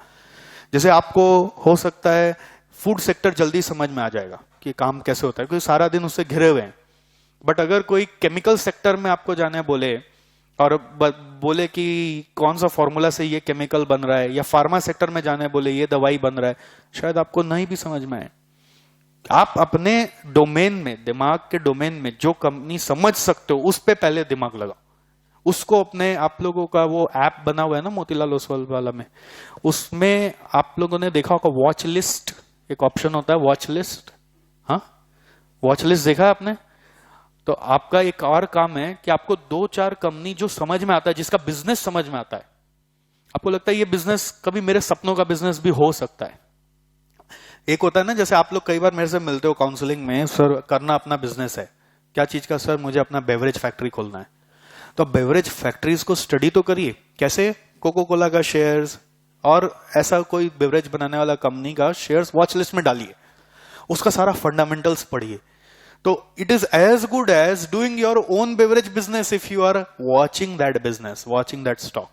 जैसे आपको हो सकता है फूड सेक्टर जल्दी समझ में आ जाएगा कि काम कैसे होता है, क्योंकि सारा दिन उससे घिरे हुए हैं। बट अगर कोई केमिकल सेक्टर में आपको जाने बोले और बोले कि कौन सा फॉर्मूला से ये केमिकल बन रहा है, या फार्मा सेक्टर में जाने बोले ये दवाई बन रहा है, शायद आपको नहीं भी समझ में आए। आप अपने डोमेन में, दिमाग के डोमेन में जो कंपनी समझ सकते हो उस पे पहले दिमाग लगाओ। उसको अपने, आप लोगों का वो ऐप बना हुआ है ना मोतीलाल ओसवाल वाला में, उसमें आप लोगों ने देखा होगा वॉच लिस्ट, एक ऑप्शन होता है वॉच लिस्ट। हाँ, वॉच लिस्ट देखा है आपने? तो आपका एक और काम है कि आपको 2-4 कंपनी जो समझ में आता है, जिसका बिजनेस समझ में आता है, आपको लगता है ये बिजनेस कभी मेरे सपनों का बिजनेस भी हो सकता है। एक होता है ना, जैसे आप लोग कई बार मेरे से मिलते हो काउंसलिंग में, सर करना अपना बिजनेस है। क्या चीज का? सर मुझे अपना बेवरेज फैक्ट्री खोलना है। तो बेवरेज फैक्ट्रीज को स्टडी तो करिए, कैसे? कोको कोला का शेयर्स और ऐसा कोई बेवरेज बनाने वाला कंपनी का शेयर्स वॉच लिस्ट में डालिए, उसका सारा फंडामेंटल्स पढ़िए। तो it is as good as doing your own beverage business if you are watching that business, watching that stock.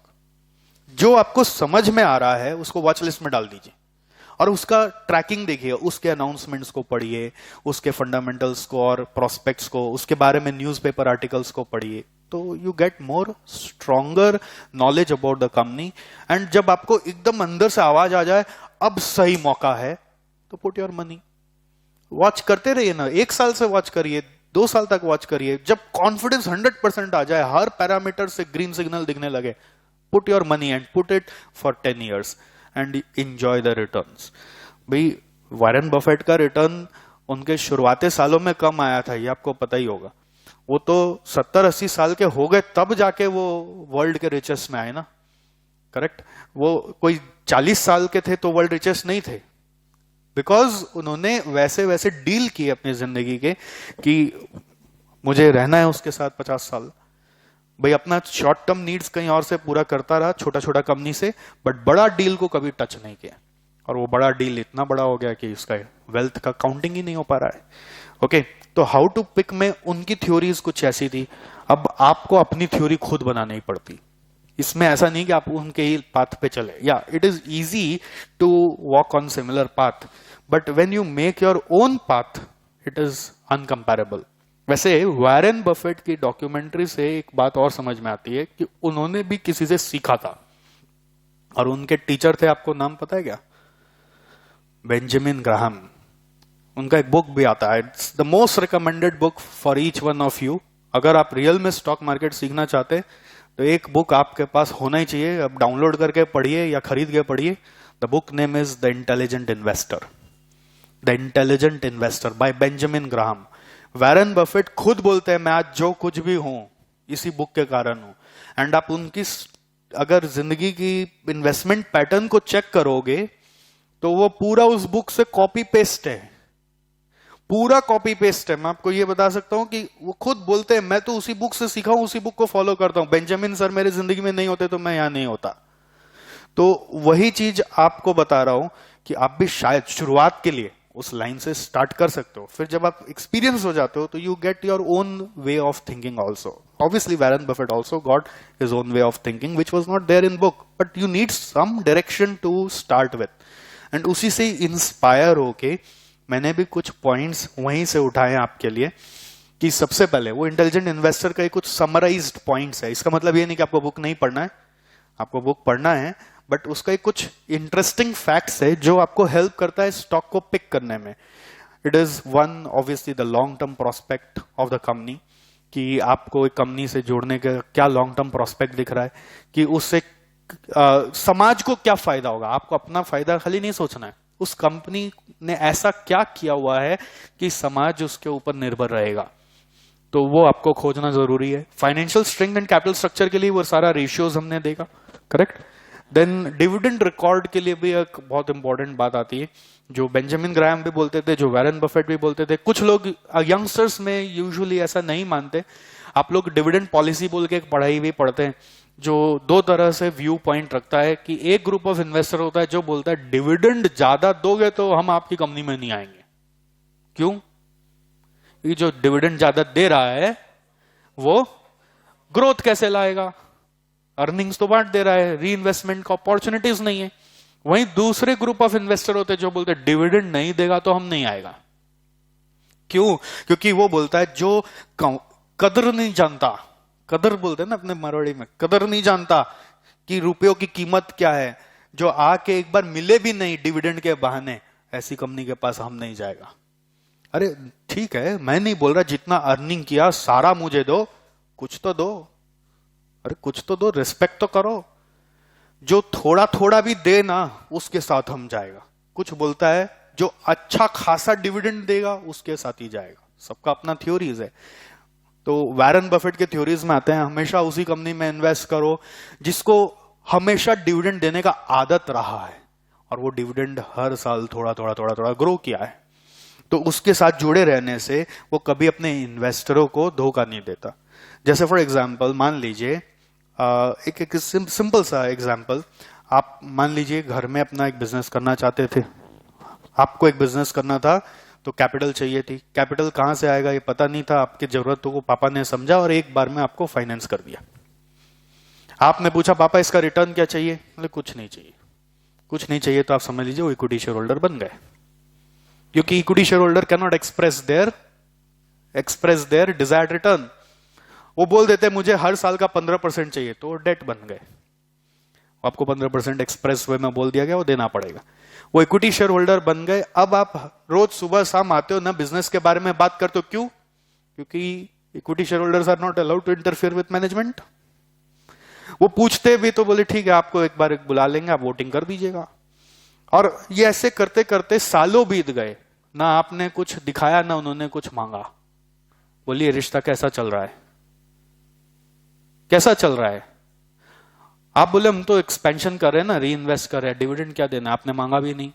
जो आपको समझ में आ रहा है उसको वॉच लिस्ट में डाल दीजिए और उसका ट्रैकिंग देखिए, उसके अनाउंसमेंट्स को पढ़िए, उसके फंडामेंटल्स को और प्रोस्पेक्ट्स को, उसके बारे में न्यूज़पेपर आर्टिकल्स को पढ़िए। तो you get more stronger knowledge about the company. And जब आपको एकदम अंदर से आवाज आ जाए अब सही मौका है, तो पुट योर मनी। वॉच करते रहिए ना, 1 साल से वॉच करिए, 2 साल तक वॉच करिए। जब कॉन्फिडेंस 100% आ जाए, हर पैरामीटर से ग्रीन सिग्नल दिखने लगे, put your money and put it for 10 years and enjoy the returns. भाई वॉरेन बफेट का रिटर्न उनके शुरुआती सालों में कम आया था, ये आपको पता ही होगा। वो तो 70-80 साल के हो गए तब जाके वो वर्ल्ड के रिचेस्ट में आए ना, करेक्ट? वो कोई 40 साल के थे तो वर्ल्ड रिचेस्ट नहीं थे, बिकॉज उन्होंने वैसे वैसे डील किए अपनी जिंदगी के कि मुझे रहना है उसके साथ 50 साल। भाई अपना शॉर्ट टर्म नीड्स कहीं और से पूरा करता रहा, छोटा छोटा कंपनी से, बट बड़ा डील को कभी टच नहीं किया। और वो बड़ा डील इतना बड़ा हो गया कि उसका वेल्थ का काउंटिंग ही नहीं हो पा रहा है। ओके, तो हाउ टू पिक में उनकी थ्योरीज कुछ ऐसी थी। अब आपको अपनी थ्योरी खुद बनानी पड़ती। इसमें ऐसा नहीं कि आप उनके ही पाथ पे चले, या it is easy to walk on similar path, but when you make your own path it is incomparable. वैसे वॉरेन बफेट की डॉक्यूमेंट्री से एक बात और समझ में आती है कि उन्होंने भी किसी से सीखा था, और उनके टीचर थे, आपको नाम पता है क्या? Benjamin Graham. उनका एक बुक भी आता है, it's the most recommended book for each one of you. अगर आप रियल में स्टॉक मार्केट सीखना चाहते तो एक बुक आपके पास होना ही चाहिए। आप डाउनलोड करके पढ़िए या खरीद के पढ़िए। The book name is the intelligent investor, the intelligent investor bye Benjamin Graham. Warren Buffett खुद बोलते हैं मैं आज जो कुछ भी हूं इसी बुक के कारण हूं। एंड आप उनकी अगर जिंदगी की इन्वेस्टमेंट पैटर्न को चेक करोगे तो वो पूरा उस बुक से कॉपी पेस्ट है, पूरा कॉपी पेस्ट है। मैं आपको ये बता सकता हूं कि वो खुद बोलते हैं मैं तो उसी बुक से सीखा हूं, उसी बुक को फॉलो करता हूं। बेंजामिन सर मेरी जिंदगी में नहीं होते तो मैं यहां नहीं होता। तो वही चीज आपको बता रहा हूं कि आप भी शायद शुरुआत के लिए उस लाइन से स्टार्ट कर सकते हो। फिर जब आप एक्सपीरियंस हो जाते हो तो you get your own way of thinking also. Obviously Warren Buffett also got his own way of thinking which was not there in book, but you need some direction to start with. And उसी से inspire होके मैंने भी कुछ points वहीं से उठाए आपके लिए कि सबसे पहले वो इंटेलिजेंट इन्वेस्टर का कुछ समराइज्ड पॉइंट्स है। इसका मतलब ये नहीं कि आपको बुक नहीं पढ़ना है, आपको बुक पढ़ना है, बट उसका कुछ इंटरेस्टिंग फैक्ट्स है जो आपको हेल्प करता है स्टॉक को पिक करने में। It is one obviously the long term prospect of the company, कि आपको एक कंपनी से जोड़ने का क्या लॉन्ग टर्म प्रोस्पेक्ट दिख रहा है, कि उससे समाज को क्या फायदा होगा। आपको अपना फायदा खाली नहीं सोचना है, उस कंपनी ने ऐसा क्या किया हुआ है कि समाज उसके ऊपर निर्भर रहेगा, तो वो आपको खोजना जरूरी है। Financial strength and capital structure के लिए वो सारा रेशियोज हमने देखा, करेक्ट। देन डिविडेंड रिकॉर्ड के लिए भी एक बहुत इंपॉर्टेंट बात आती है, जो बेंजामिन ग्राहम भी बोलते थे, जो वैरेन बफेट भी बोलते थे। कुछ लोग यंगस्टर्स में यूजुअली ऐसा नहीं मानते। आप लोग डिविडेंड पॉलिसी बोल के एक पढ़ाई भी पढ़ते हैं, जो दो तरह से व्यू पॉइंट रखता है, कि एक ग्रुप ऑफ इन्वेस्टर होता है जो बोलता है डिविडेंड ज्यादा दोगे तो हम आपकी कंपनी में नहीं आएंगे। क्यों? ये जो डिविडेंड ज्यादा दे रहा है वो ग्रोथ कैसे लाएगा, अर्निंग्स तो बांट दे रहा है, री इन्वेस्टमेंट का अपॉर्चुनिटीज नहीं है। वहीं दूसरे ग्रुप ऑफ इन्वेस्टर होते हैं जो बोलते हैं डिविडेंड नहीं देगा तो हम नहीं आएगा। क्यों? क्योंकि वो बोलता है जो कदर नहीं जानता, कदर बोलते हैं ना अपने मारवाड़ी में, कदर नहीं जानता कि रुपयों की कीमत क्या है, जो आके एक बार मिले भी नहीं डिविडेंड के बहाने, ऐसी कंपनी के पास हम नहीं जाएगा। अरे ठीक है, मैं नहीं बोल रहा जितना अर्निंग किया सारा मुझे दो, कुछ तो दो, अरे कुछ तो दो, रिस्पेक्ट तो करो। जो थोड़ा थोड़ा भी दे ना उसके साथ हम जाएगा। कुछ बोलता है जो अच्छा खासा डिविडेंड देगा उसके साथ ही जाएगा। सबका अपना थ्योरीज है। तो वैरेन बफेट के थ्योरीज में आते हैं हमेशा उसी कंपनी में इन्वेस्ट करो जिसको हमेशा डिविडेंड देने का आदत रहा है, और वो डिविडेंड हर साल थोड़ा थोड़ा थोड़ा थोड़ा ग्रो किया है, तो उसके साथ जुड़े रहने से वो कभी अपने इन्वेस्टरों को धोखा नहीं देता। जैसे फॉर एग्जाम्पल मान लीजिए, एक सिंपल सा एग्जाम्पल, आप मान लीजिए घर में अपना एक बिजनेस करना चाहते थे। आपको एक बिजनेस करना था तो कैपिटल चाहिए थी। कैपिटल कहां से आएगा ये पता नहीं था। आपकी जरूरतों को पापा ने समझा और एक बार में आपको फाइनेंस कर दिया। आपने पूछा पापा इसका रिटर्न क्या चाहिए, बोले कुछ नहीं चाहिए। कुछ नहीं चाहिए तो आप समझ लीजिए वो इक्विटी शेयर होल्डर बन गए, क्योंकि equity share holder can not express their desired return. वो बोल देते मुझे हर साल का 15% चाहिए, तो डेट बन गए। आपको 15% एक्सप्रेस वे में बोल दिया गया, वो देना पड़ेगा। वो इक्विटी शेयर होल्डर बन गए। अब आप रोज सुबह शाम आते हो ना, बिजनेस के बारे में बात करते हो। क्यों? क्योंकि equity shareholders are not allowed to interfere with management. वो पूछते भी तो बोले ठीक है आपको एक बार बुला लेंगे, आप वोटिंग कर दीजिएगा। और ये ऐसे करते करते सालों बीत गए, ना आपने कुछ दिखाया ना उन्होंने कुछ मांगा। बोलिए रिश्ता कैसा चल रहा है? कैसा चल रहा है? आप बोले हम तो एक्सपेंशन कर रहे हैं ना, री इन्वेस्ट कर रहे हैं, डिविडेंड क्या देना, आपने मांगा भी नहीं।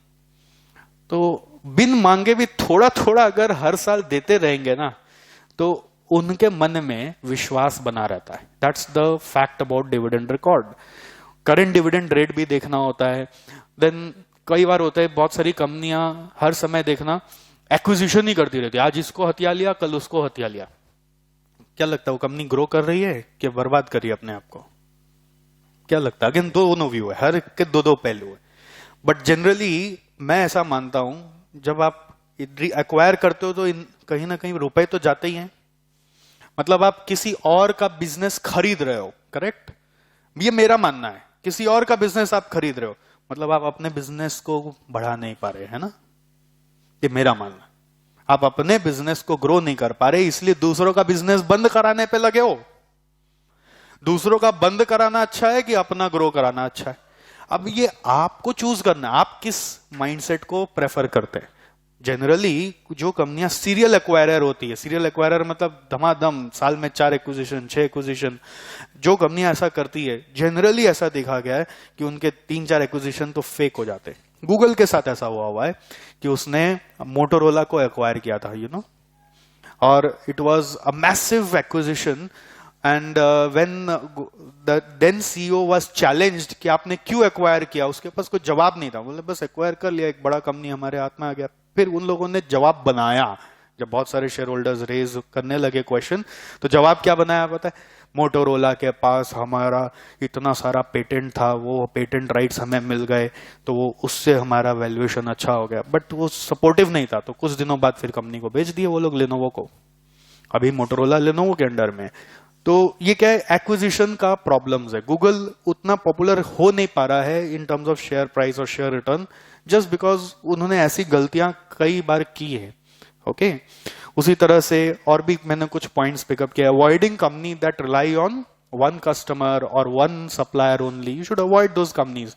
तो बिन मांगे भी थोड़ा थोड़ा अगर हर साल देते रहेंगे ना, तो उनके मन में विश्वास बना रहता है। That's the fact about dividend record. Current dividend rate भी देखना होता है। देन कई बार होता है बहुत सारी कंपनियां हर समय देखना एक्विजिशन ही करती रहती है, आज इसको हथिया लिया कल उसको हथिया लिया। क्या लगता है वो कंपनी ग्रो कर रही है कि बर्बाद कर रही है अपने आप को? क्या लगता है? अगेन दोनों व्यू है, हर के दो दो पहलू है। बट जनरली मैं ऐसा मानता हूं, जब आप एक्वायर करते हो तो कहीं ना कहीं रुपए तो जाते ही हैं। मतलब आप किसी और का बिजनेस खरीद रहे हो, करेक्ट? ये मेरा मानना है। किसी और का बिजनेस आप खरीद रहे हो, मतलब आप अपने बिजनेस को बढ़ा नहीं पा रहे, है ना? ये मेरा मानना। आप अपने बिजनेस को ग्रो नहीं कर पा रहे, इसलिए दूसरों का बिजनेस बंद कराने पे लगे हो। दूसरों का बंद कराना अच्छा है कि अपना ग्रो कराना अच्छा है? अब ये आपको चूज करना है, आप किस माइंडसेट को प्रेफर करते हैं। जनरली जो कंपनियां सीरियल एक्वायरर होती है, सीरियल एक्वायरर मतलब धमाधम साल में 4 एक्विजिशन 6 एक्विजिशन, जो कंपनियां ऐसा करती है जनरली ऐसा देखा गया है कि उनके 3-4 एक्विजिशन तो फेक हो जाते हैं। गूगल के साथ ऐसा हुआ है कि उसने मोटोरोला को एक्वायर किया था, यू नो, और it was a massive acquisition. And when the then CEO was challenged कि आपने क्यों एक्वायर किया, उसके पास कोई जवाब नहीं था। बोले बस एक्वायर कर लिया, एक बड़ा कंपनी हमारे हाथ में आ गया। फिर उन लोगों ने जवाब बनाया, जब बहुत सारे शेयर होल्डर्स रेज करने लगे क्वेश्चन, तो जवाब क्या बनाया पता है? मोटोरोला के पास हमारा इतना सारा पेटेंट था, वो पेटेंट राइट्स हमें मिल गए, तो वो उससे हमारा वैल्यूएशन अच्छा हो गया। बट वो सपोर्टिव नहीं था, तो कुछ दिनों बाद फिर कंपनी को बेच दिए वो लोग लेनोवो को। अभी मोटोरोला लेनोवो के अंडर में। तो ये क्या है? एक्विजिशन का प्रॉब्लम्स है। गूगल उतना पॉपुलर हो नहीं पा रहा है इन टर्म्स ऑफ शेयर प्राइस और शेयर रिटर्न, जस्ट बिकॉज उन्होंने ऐसी गलतियां कई बार की है। ओके उसी तरह से और भी मैंने कुछ पॉइंट्स पिकअप किया. Avoiding company that rely on one customer और one supplier only. You should avoid those companies.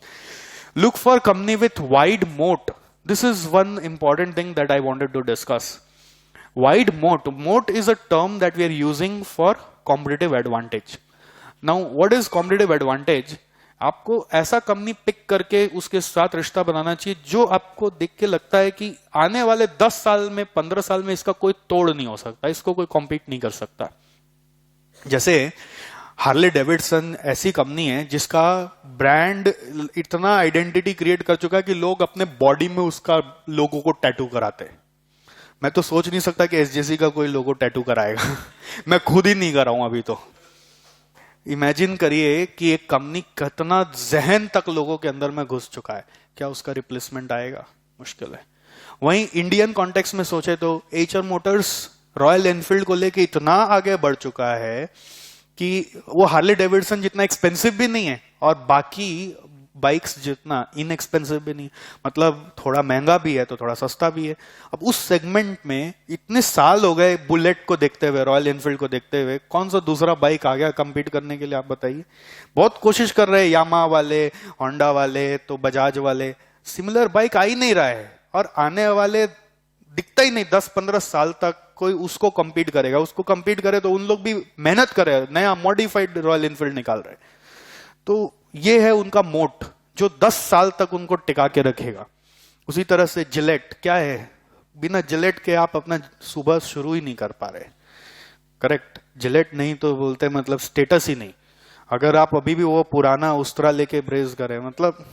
Look for company with wide moat. This is one important thing that I wanted to discuss. Wide moat. Moat is a term that we are using for competitive advantage. Now, what is competitive advantage? आपको ऐसा company pick करके उसके साथ रिश्ता बनाना चाहिए जो आपको देख के लगता है कि आने वाले 10 साल में 15 साल में इसका कोई तोड़ नहीं हो सकता, इसको कोई कॉम्पीट नहीं कर सकता. जैसे हार्ले डेविडसन ऐसी कंपनी है जिसका ब्रांड इतना आइडेंटिटी क्रिएट कर चुका है कि लोग अपने बॉडी में उसका लोगो को टैटू कराते हैं. मैं तो सोच नहीं सकता कि एसजेसी का कोई लोगो टैटू कराएगा. मैं खुद ही नहीं कर रहा हूं अभी तो. इमेजिन करिए कि एक कंपनी कितना जहन तक लोगों के अंदर में घुस चुका है, क्या उसका रिप्लेसमेंट आएगा? मुश्किल है. वहीं इंडियन कॉन्टेक्स्ट में सोचे तो एचआर मोटर्स रॉयल एनफील्ड को लेके इतना आगे बढ़ चुका है कि वो हार्ले डेविडसन जितना एक्सपेंसिव भी नहीं है और बाकी बाइक्स जितना इनएक्सपेंसिव भी नहीं, मतलब थोड़ा महंगा भी है तो थोड़ा सस्ता भी है. अब उस सेगमेंट में इतने साल हो गए बुलेट को देखते हुए, रॉयल एनफील्ड को देखते हुए, कौन सा दूसरा बाइक आ गया कंपीट करने के लिए? आप बताइए. बहुत कोशिश कर रहे हैं यामा वाले, होंडा वाले, तो बजाज वाले. सिमिलर बाइक आ ही नहीं रहा है और आने वाले दिखता ही नहीं. 10-15 साल तक कोई उसको कंपीट करेगा. उसको कंपीट करे तो उन लोग भी मेहनत करे, नया मॉडिफाइड रॉयल एनफील्ड निकाल रहे. तो ये है उनका मोट जो 10 साल तक उनको टिका के रखेगा. उसी तरह से जिलेट क्या है? बिना जिलेट के आप अपना सुबह शुरू ही नहीं कर पा रहे. करेक्ट. जिलेट नहीं तो बोलते मतलब स्टेटस ही नहीं. अगर आप अभी भी वो पुराना उस्तरा लेके ब्रेज करें, मतलब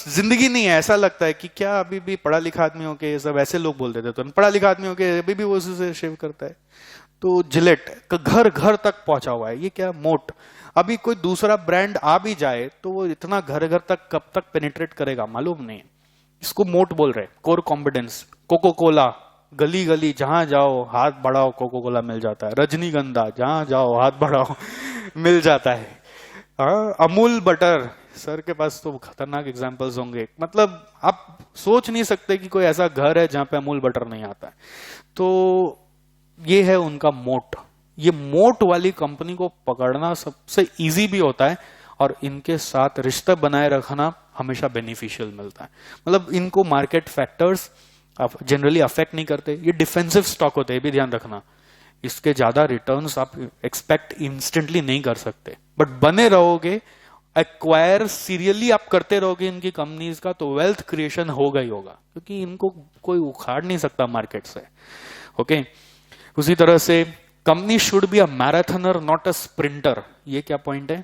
जिंदगी नहीं है. ऐसा लगता है कि क्या अभी भी पढ़ा लिखा आदमी हो के, ये सब ऐसे लोग बोलते थे, तो पढ़ा लिखा आदमी हो के अभी भी वो उसी से शेव करता है. तो जिलेट का घर घर तक पहुंचा हुआ है. ये क्या? मोट. अभी कोई दूसरा ब्रांड आ भी जाए तो वो इतना घर घर तक कब तक पेनिट्रेट करेगा मालूम नहीं. इसको मोट बोल रहे. Core competence. कोको कोला, गली गली जहां जाओ हाथ बढ़ाओ कोको कोला मिल जाता है. रजनीगंधा, जहां जाओ हाथ बढ़ाओ मिल जाता है. अमूल बटर, सर के पास तो खतरनाक एग्जांपल्स होंगे. मतलब आप सोच नहीं सकते कि कोई ऐसा घर है जहां पे अमूल बटर नहीं आता है. तो ये है उनका मोट. ये मोट वाली कंपनी को पकड़ना सबसे इजी भी होता है और इनके साथ रिश्ता बनाए रखना हमेशा बेनिफिशियल मिलता है. मतलब इनको मार्केट फैक्टर्स जनरली अफेक्ट नहीं करते. ये डिफेंसिव स्टॉक होते हैं, भी ध्यान रखना. इसके ज्यादा रिटर्न्स आप एक्सपेक्ट इंस्टेंटली नहीं कर सकते, बट बने रहोगे, एक्वायर सीरियली आप करते रहोगे इनकी कंपनीज का, तो वेल्थ क्रिएशन होगा ही होगा, क्योंकि इनको कोई उखाड़ नहीं सकता मार्केट से. ओके. उसी तरह से company should be a marathoner not a sprinter. ये क्या पॉइंट है?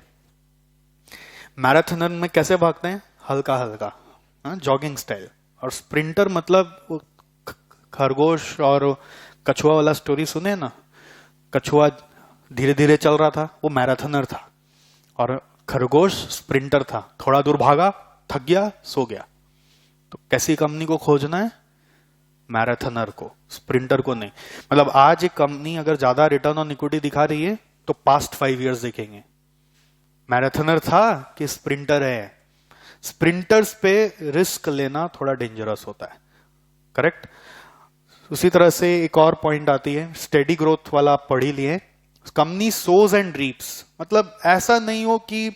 मैराथनर में कैसे भागते हैं? हल्का हल्का, जॉगिंग स्टाइल. और स्प्रिंटर मतलब खरगोश और कछुआ वाला स्टोरी सुने ना. कछुआ धीरे धीरे चल रहा था, वो मैराथनर था, और खरगोश स्प्रिंटर था. थोड़ा दूर भागा, थक गया, सो गया. तो कैसी कंपनी को खोजना है? मैराथनर को, स्प्रिंटर को नहीं. मतलब आज एक कंपनी अगर ज्यादा रिटर्न ऑन इक्विटी दिखा रही है तो पास्ट 5 इयर्स देखेंगे, मैराथनर था कि स्प्रिंटर है. स्प्रिंटर्स पे रिस्क लेना थोड़ा डेंजरस होता है. करेक्ट. उसी तरह से एक और पॉइंट आती है, स्टेडी ग्रोथ वाला आप पढ़ ही लिए. Company shows and reefs. मतलब ऐसा नहीं हो कि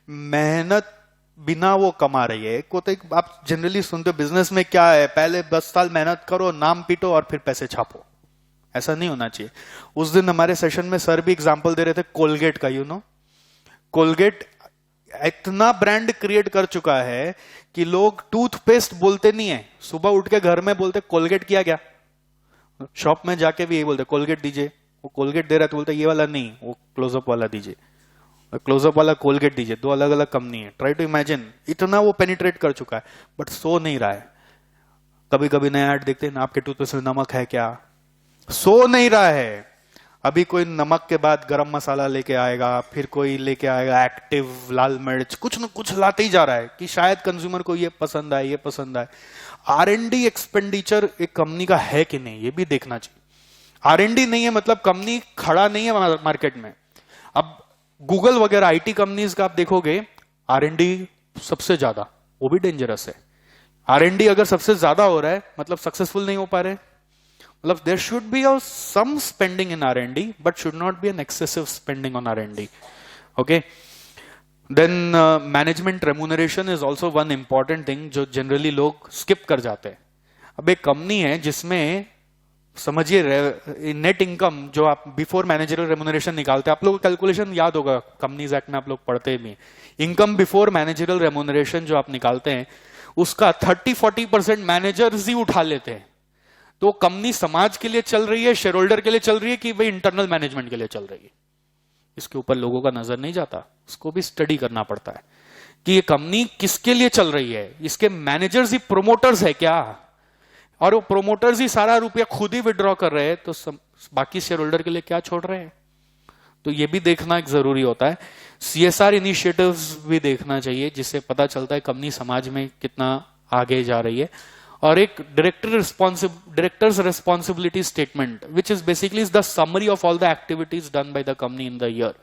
मेहनत बिना वो कमा रही है. को तो आप जनरली सुनते हो बिजनेस में क्या है, पहले 10 साल मेहनत करो, नाम पीटो और फिर पैसे छापो. ऐसा नहीं होना चाहिए. उस दिन हमारे सेशन में सर भी एग्जांपल दे रहे थे कोलगेट का. कोलगेट इतना ब्रांड क्रिएट कर चुका है कि लोग टूथपेस्ट बोलते नहीं है, सुबह उठ के घर में बोलते कोलगेट किया गया. शॉप में जाके भी यही बोलते कोलगेट दीजिए. वो कोलगेट दे रहा है तो बोलते ये वाला नहीं, वो क्लोजअप वाला दीजिए. क्लोजअप वाला कोलगेट दीजिए. 2 अलग अलग कंपनी है. Try to imagine. इतना वो पेनिट्रेट कर चुका है, बट सो नहीं रहा है. कभी कभी नया ऐड देखते हैं, आपके टूथपेस्ट में नमक है क्या? सो नहीं रहा है. अभी कोई नमक के बाद गरम मसाला लेके आएगा, फिर कोई लेके आएगा एक्टिव, लाल मिर्च, कुछ न कुछ लाते ही जा रहा है कि शायद कंज्यूमर को ये पसंद आए, ये पसंद आए. R&D एक्सपेंडिचर एक कंपनी का है कि नहीं, ये भी देखना चाहिए. R&D नहीं है मतलब कंपनी खड़ा नहीं है मार्केट में. अब गूगल वगैरह आईटी कंपनीज का आप देखोगे R&D सबसे ज्यादा, वो भी डेंजरस है. R&D अगर सबसे ज्यादा हो रहा है मतलब सक्सेसफुल नहीं हो पा रहे. मतलब there should be some spending in R&D but should not be an excessive spending on R&D. Okay, then management remuneration is also one important thing जो जनरली लोग स्किप कर जाते हैं. अब एक कंपनी है जिसमें समझिए नेट इनकम जो आप बिफोर मैनेजरियल रेम्यूनरेशन निकालते हैं, आप लोगों को कैलकुलेशन याद होगा, कंपनीज एक्ट में आप लोग पढ़ते भी. इनकम बिफोर मैनेजरियल रेम्यूनरेशन जो आप निकालते हैं उसका 30-40% मैनेजर्स ही उठा लेते हैं. तो कंपनी समाज के लिए चल रही है, शेयर होल्डर के लिए चल रही है कि भाई इंटरनल मैनेजमेंट के लिए चल रही है, इसके ऊपर लोगों का नजर नहीं जाता. उसको भी स्टडी करना पड़ता है कि ये कंपनी किसके लिए चल रही है, इसके मैनेजर्स ही प्रोमोटर्स है क्या, और वो प्रोमोटर्स ही सारा रुपया खुद ही विड्रॉ कर रहे हैं, तो बाकी शेयर होल्डर के लिए क्या छोड़ रहे हैं. तो ये भी देखना एक जरूरी होता है. CSR इनिशिएटिव्स भी देखना चाहिए जिससे पता चलता है कंपनी समाज में कितना आगे जा रही है. और एक directors responsibility statement which is basically the summary of all the activities done by the company in the year.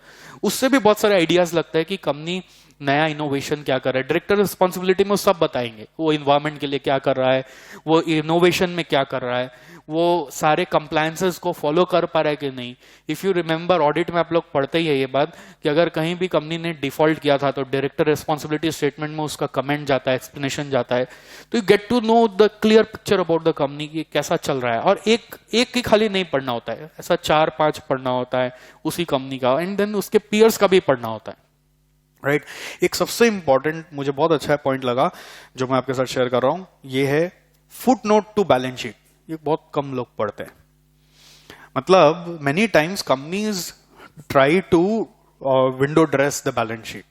उससे भी बहुत सारे आइडियाज लगता है कि कंपनी नया इनोवेशन क्या कर रहा है. डायरेक्टर रिस्पॉन्सिबिलिटी में वो सब बताएंगे, वो इन्वायरमेंट के लिए क्या कर रहा है, वो इनोवेशन में क्या कर रहा है, वो सारे कंप्लायंसेस को फॉलो कर पा रहा है कि नहीं. इफ यू रिमेंबर ऑडिट में आप लोग पढ़ते ही है ये बात कि अगर कहीं भी कंपनी ने डिफॉल्ट किया था तो डायरेक्टर रिस्पॉन्सिबिलिटी स्टेटमेंट में उसका कमेंट जाता है, एक्सप्लेनेशन जाता है. तो you get to know the clear picture about the company कि कैसा चल रहा है. और एक ही खाली नहीं पढ़ना होता है, ऐसा 4-5 पढ़ना होता है उसी कंपनी का, एंड देन उसके पीयर्स का भी पढ़ना होता है. राइट. एक सबसे इंपॉर्टेंट मुझे बहुत अच्छा पॉइंट लगा जो मैं आपके साथ शेयर कर रहा हूं, ये है footnote to balance sheet. ये बहुत कम लोग पढ़ते हैं. मतलब many times companies try to window dress the balance sheet,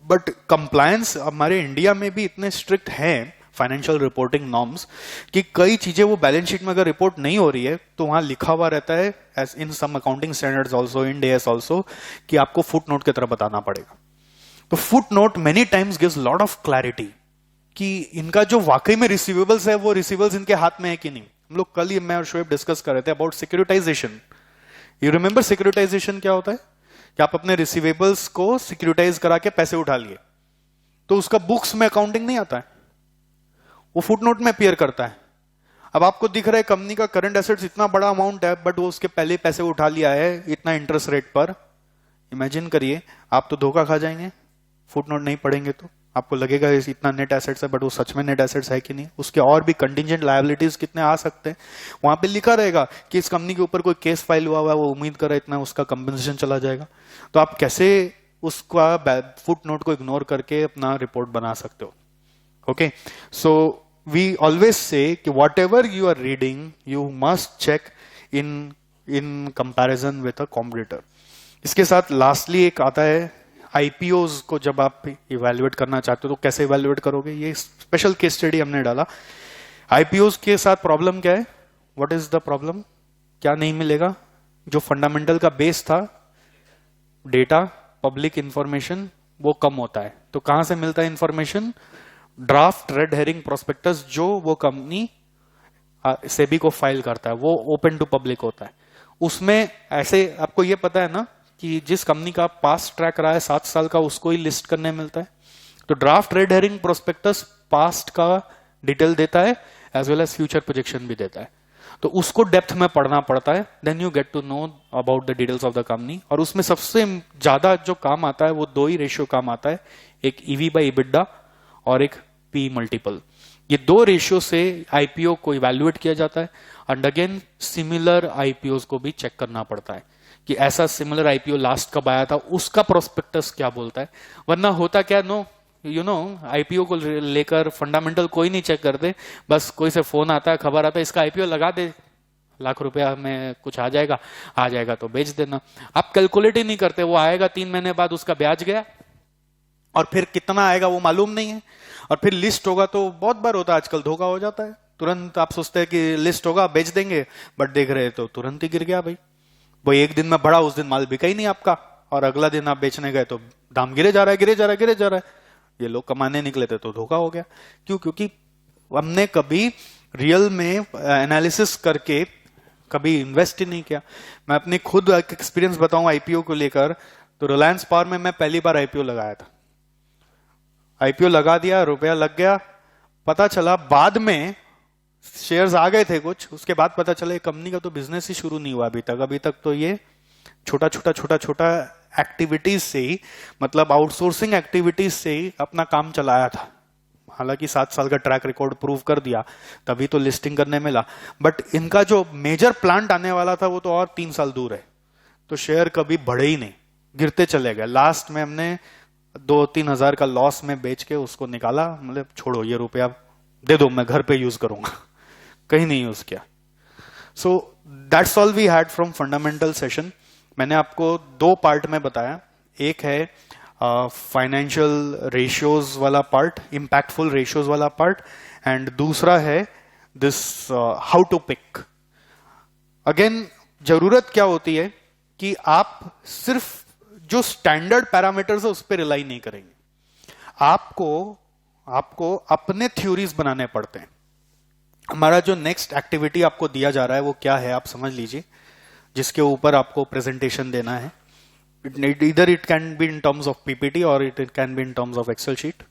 but compliance हमारे इंडिया में भी इतने स्ट्रिक्ट हैं फाइनेंशियल रिपोर्टिंग नॉर्म्स कि कई चीजें वो बैलेंस शीट में अगर रिपोर्ट नहीं हो रही है तो वहां लिखा हुआ रहता है as in some accounting standards also, Ind AS also, कि आपको फुट नोट की तरह बताना पड़ेगा. तो footnote many times gives lot of clarity कि इनका जो वाकई में रिसीवेबल्स है वो रिसीवेबल्स इनके हाथ में है कि नहीं. हम लोग कल ही मैं और शोएब डिस्कस कर रहे थे about securitization. You remember securitization क्या होता है? कि आप अपने रिसीवेबल्स को सिक्योरिटाइज करा के पैसे उठा लिए, तो उसका बुक्स में अकाउंटिंग नहीं आता है, वो फुटनोट में अपीयर करता है. अब आपको दिख रहा है कंपनी का करंट एसेट्स इतना बड़ा अमाउंट है बट वो उसके पहले पैसे उठा लिया है इतना इंटरेस्ट रेट पर. इमेजिन करिए आप तो धोखा खा जाएंगे. फुटनोट नहीं पढ़ेंगे तो आपको लगेगा इतना नेट एसेट्स है बट वो सच में नेट एसेट्स है कि नहीं, उसके और भी कंटिजेंट लायबिलिटीज कितने आ सकते हैं. वहां पे लिखा रहेगा कि इस कंपनी के ऊपर कोई केस फाइल हुआ है, वो उम्मीद कर रहा है इतना उसका कंपनसेशन चला जाएगा. तो आप कैसे उसका फुटनोट को इग्नोर करके अपना रिपोर्ट बना सकते हो. Okay, so we always say कि whatever you are reading you must check in comparison with a competitor. इसके साथ lastly एक आता है IPOs को जब आप इवेल्युएट करना चाहते हो तो कैसे इवेल्युएट करोगे. ये स्पेशल केस स्टडी हमने डाला. IPOs के साथ प्रॉब्लम क्या है? What is the problem? क्या नहीं मिलेगा? जो फंडामेंटल का बेस था, डेटा, पब्लिक इंफॉर्मेशन, वो कम होता है. तो कहां से मिलता है information? Draft red herring prospectus जो वो कंपनी सेबी को फाइल करता है वो ओपन टू पब्लिक होता है. उसमें ऐसे आपको ये पता है ना कि जिस कंपनी का पास्ट ट्रैक रहा है 7 साल का उसको ही लिस्ट करने मिलता है. तो draft red herring prospectus past का डिटेल देता है as well as future projection भी देता है. तो उसको डेप्थ में पढ़ना पड़ता है. Then you get to know about the details of the company. और उसमें सबसे ज्यादा जो काम आता है वो 2 ही रेशियो काम आता है, एक EV/EBITDA और एक P मल्टीपल. ये 2 रेशियो से IPO को इवैल्यूएट किया जाता है. एंड अगेन सिमिलर IPOs को भी चेक करना पड़ता है कि ऐसा सिमिलर IPO लास्ट कब आया था, उसका प्रोस्पेक्टस क्या बोलता है. वरना होता क्या, नो यू नो IPO को लेकर फंडामेंटल कोई नहीं चेक करते. बस कोई से फोन आता है, खबर आता है इसका IPO लगा दे, लाख रुपया में कुछ आ जाएगा तो बेच देना. आप कैलकुलेट ही नहीं करते, वो आएगा 3 महीने बाद उसका ब्याज गया और फिर कितना आएगा वो मालूम नहीं है. और फिर लिस्ट होगा तो बहुत बार होता है आजकल धोखा हो जाता है. तुरंत आप सोचते हैं कि लिस्ट होगा बेच देंगे, बट देख रहे तो तुरंत ही गिर गया भाई. वो एक दिन में बढ़ा, उस दिन माल बिका ही नहीं आपका, और अगला दिन आप बेचने गए तो दाम गिरे जा रहा है. ये लोग कमाने निकले थे तो धोखा हो गया. क्यों? क्योंकि हमने कभी रियल में एनालिसिस करके कभी इन्वेस्ट ही नहीं किया. मैं अपनी खुद एक्सपीरियंस बताऊं IPO को लेकर, तो रिलायंस पावर में मैं पहली बार IPO लगाया था. IPO लगा दिया, रुपया लग गया, पता चला बाद में शेयर्स आ गए थे कुछ, उसके बाद पता चला कंपनी का तो बिजनेस ही शुरू नहीं हुआ अभी तक तो ये छोटा छोटा एक्टिविटीज से ही, मतलब आउटसोर्सिंग एक्टिविटीज से ही अपना काम चलाया था। हालांकि 7 साल का ट्रैक रिकॉर्ड प्रूव कर दिया, तभी तो लिस्टिंग करने मिला, बट इनका जो मेजर प्लांट आने वाला था वो तो और 3 साल दूर है। तो शेयर कभी बढ़े ही नहीं, गिरते चले गए। लास्ट में हमने 2-3 हजार का लॉस में बेच के उसको निकाला, मतलब छोड़ो ये रुपया दे दो, मैं घर पे यूज करूंगा, कहीं नहीं यूज किया। So that's all we had from fundamental session. मैंने आपको 2 पार्ट में बताया, एक है फाइनेंशियल रेशियोज वाला पार्ट, इंपैक्टफुल रेशियोज वाला पार्ट, एंड दूसरा है this how to pick. Again जरूरत क्या होती है कि आप सिर्फ जो स्टैंडर्ड पैरामीटर्स है उस पर रिलाई नहीं करेंगे, आपको अपने थ्योरीज बनाने पड़ते हैं। हमारा जो नेक्स्ट एक्टिविटी आपको दिया जा रहा है वो क्या है आप समझ लीजिए, जिसके ऊपर आपको प्रेजेंटेशन देना है। इधर it can be in terms of PPT और it can be in terms of Excel sheet.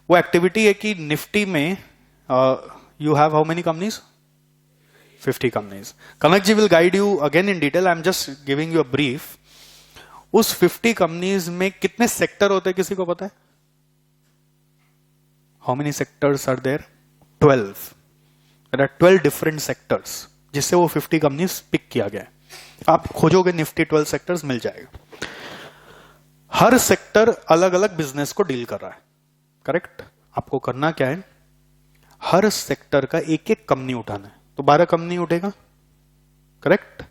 वो एक्टिविटी है कि निफ्टी में you have how many companies? 50 companies. Kanak ji will guide you again in detail, I am just giving you a brief. उस 50 companies में कितने sector होते हैं किसी को पता है? How many sectors are there? 12। There are 12 different sectors जिससे वो 50 कंपनीज पिक किया गया है। आप खोजोगे निफ्टी 12 सेक्टर्स मिल जाएगा। हर सेक्टर अलग अलग बिजनेस को डील कर रहा है, करेक्ट? आपको करना क्या है, हर सेक्टर का एक एक कंपनी उठाना है, तो 12 कंपनी उठेगा, करेक्ट?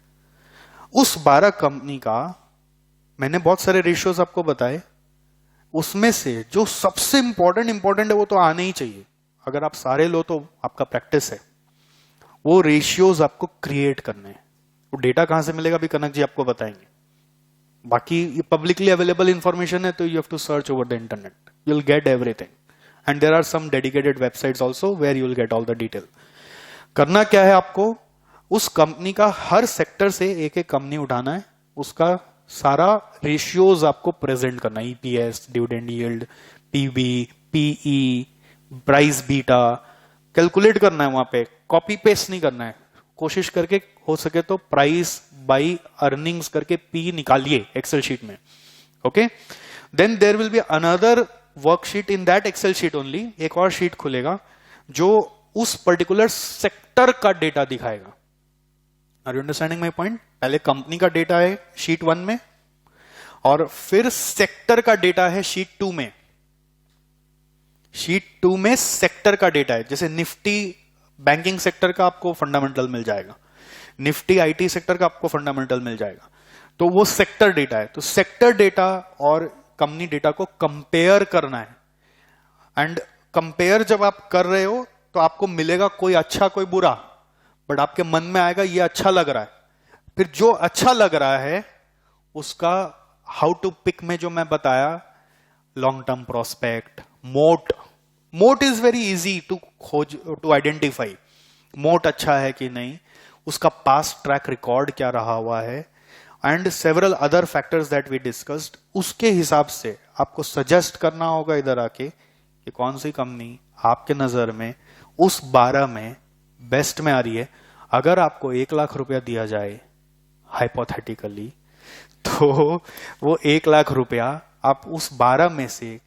उस 12 कंपनी का मैंने बहुत सारे रेशियोज आपको बताए, उसमें से जो सबसे इंपॉर्टेंट है वो तो आने ही चाहिए। अगर आप सारे लो तो आपका प्रैक्टिस है, वो रेशियोज आपको क्रिएट करने हैं। वो डेटा कहां से मिलेगा भी कनक जी आपको बताएंगे, बाकी ये पब्लिकली अवेलेबल इंफॉर्मेशन है, तो you have to search over the internet, you will get everything, and there are some dedicated websites also where you will get all the detail. करना क्या है आपको, उस कंपनी का हर सेक्टर से एक एक कंपनी उठाना है, उसका सारा रेशियोज आपको प्रेजेंट करना है, EPS, dividend yield, PB, PE, price beta, calculate करना है वहां पे, कॉपी पेस्ट नहीं करना है। कोशिश करके हो सके तो प्राइस बाई अर्निंग्स करके पी निकालिए एक्सेल शीट में, okay? Then there will be another worksheet in that Excel sheet only, एक और शीट खुलेगा जो उस पर्टिकुलर सेक्टर का डेटा दिखाएगा। Are you understanding my point? पहले कंपनी का डेटा है शीट 1 में, और फिर सेक्टर का डेटा है शीट 2 में। शीट 2 में सेक्टर का डेटा है, जैसे निफ्टी बैंकिंग सेक्टर का आपको फंडामेंटल मिल जाएगा, निफ्टी आईटी सेक्टर का आपको फंडामेंटल मिल जाएगा, तो वो सेक्टर डेटा है। तो सेक्टर डेटा और कंपनी डेटा को कंपेयर करना है, एंड कंपेयर जब आप कर रहे हो तो आपको मिलेगा कोई अच्छा कोई बुरा, बट आपके मन में आएगा ये अच्छा लग रहा है। फिर जो अच्छा लग रहा है उसका हाउ टू पिक में जो मैं बताया, लॉन्ग टर्म प्रोस्पेक्ट, मोट इज वेरी इजी टू खोज, टू आइडेंटिफाई मोट अच्छा है कि नहीं, उसका पास्ट ट्रैक रिकॉर्ड क्या रहा हुआ है, and several other factors that we discussed. उसके हिसाब से आपको सजेस्ट करना होगा इधर आके कि कौन सी कंपनी आपके नजर में उस 12 में बेस्ट में आ रही है। अगर आपको 1 लाख रुपया दिया जाए हाइपोथेटिकली, तो वो 1 लाख रुपया आप उस 12 में से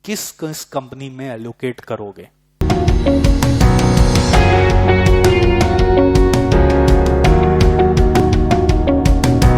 किस किस कंपनी में एलोकेट करोगे?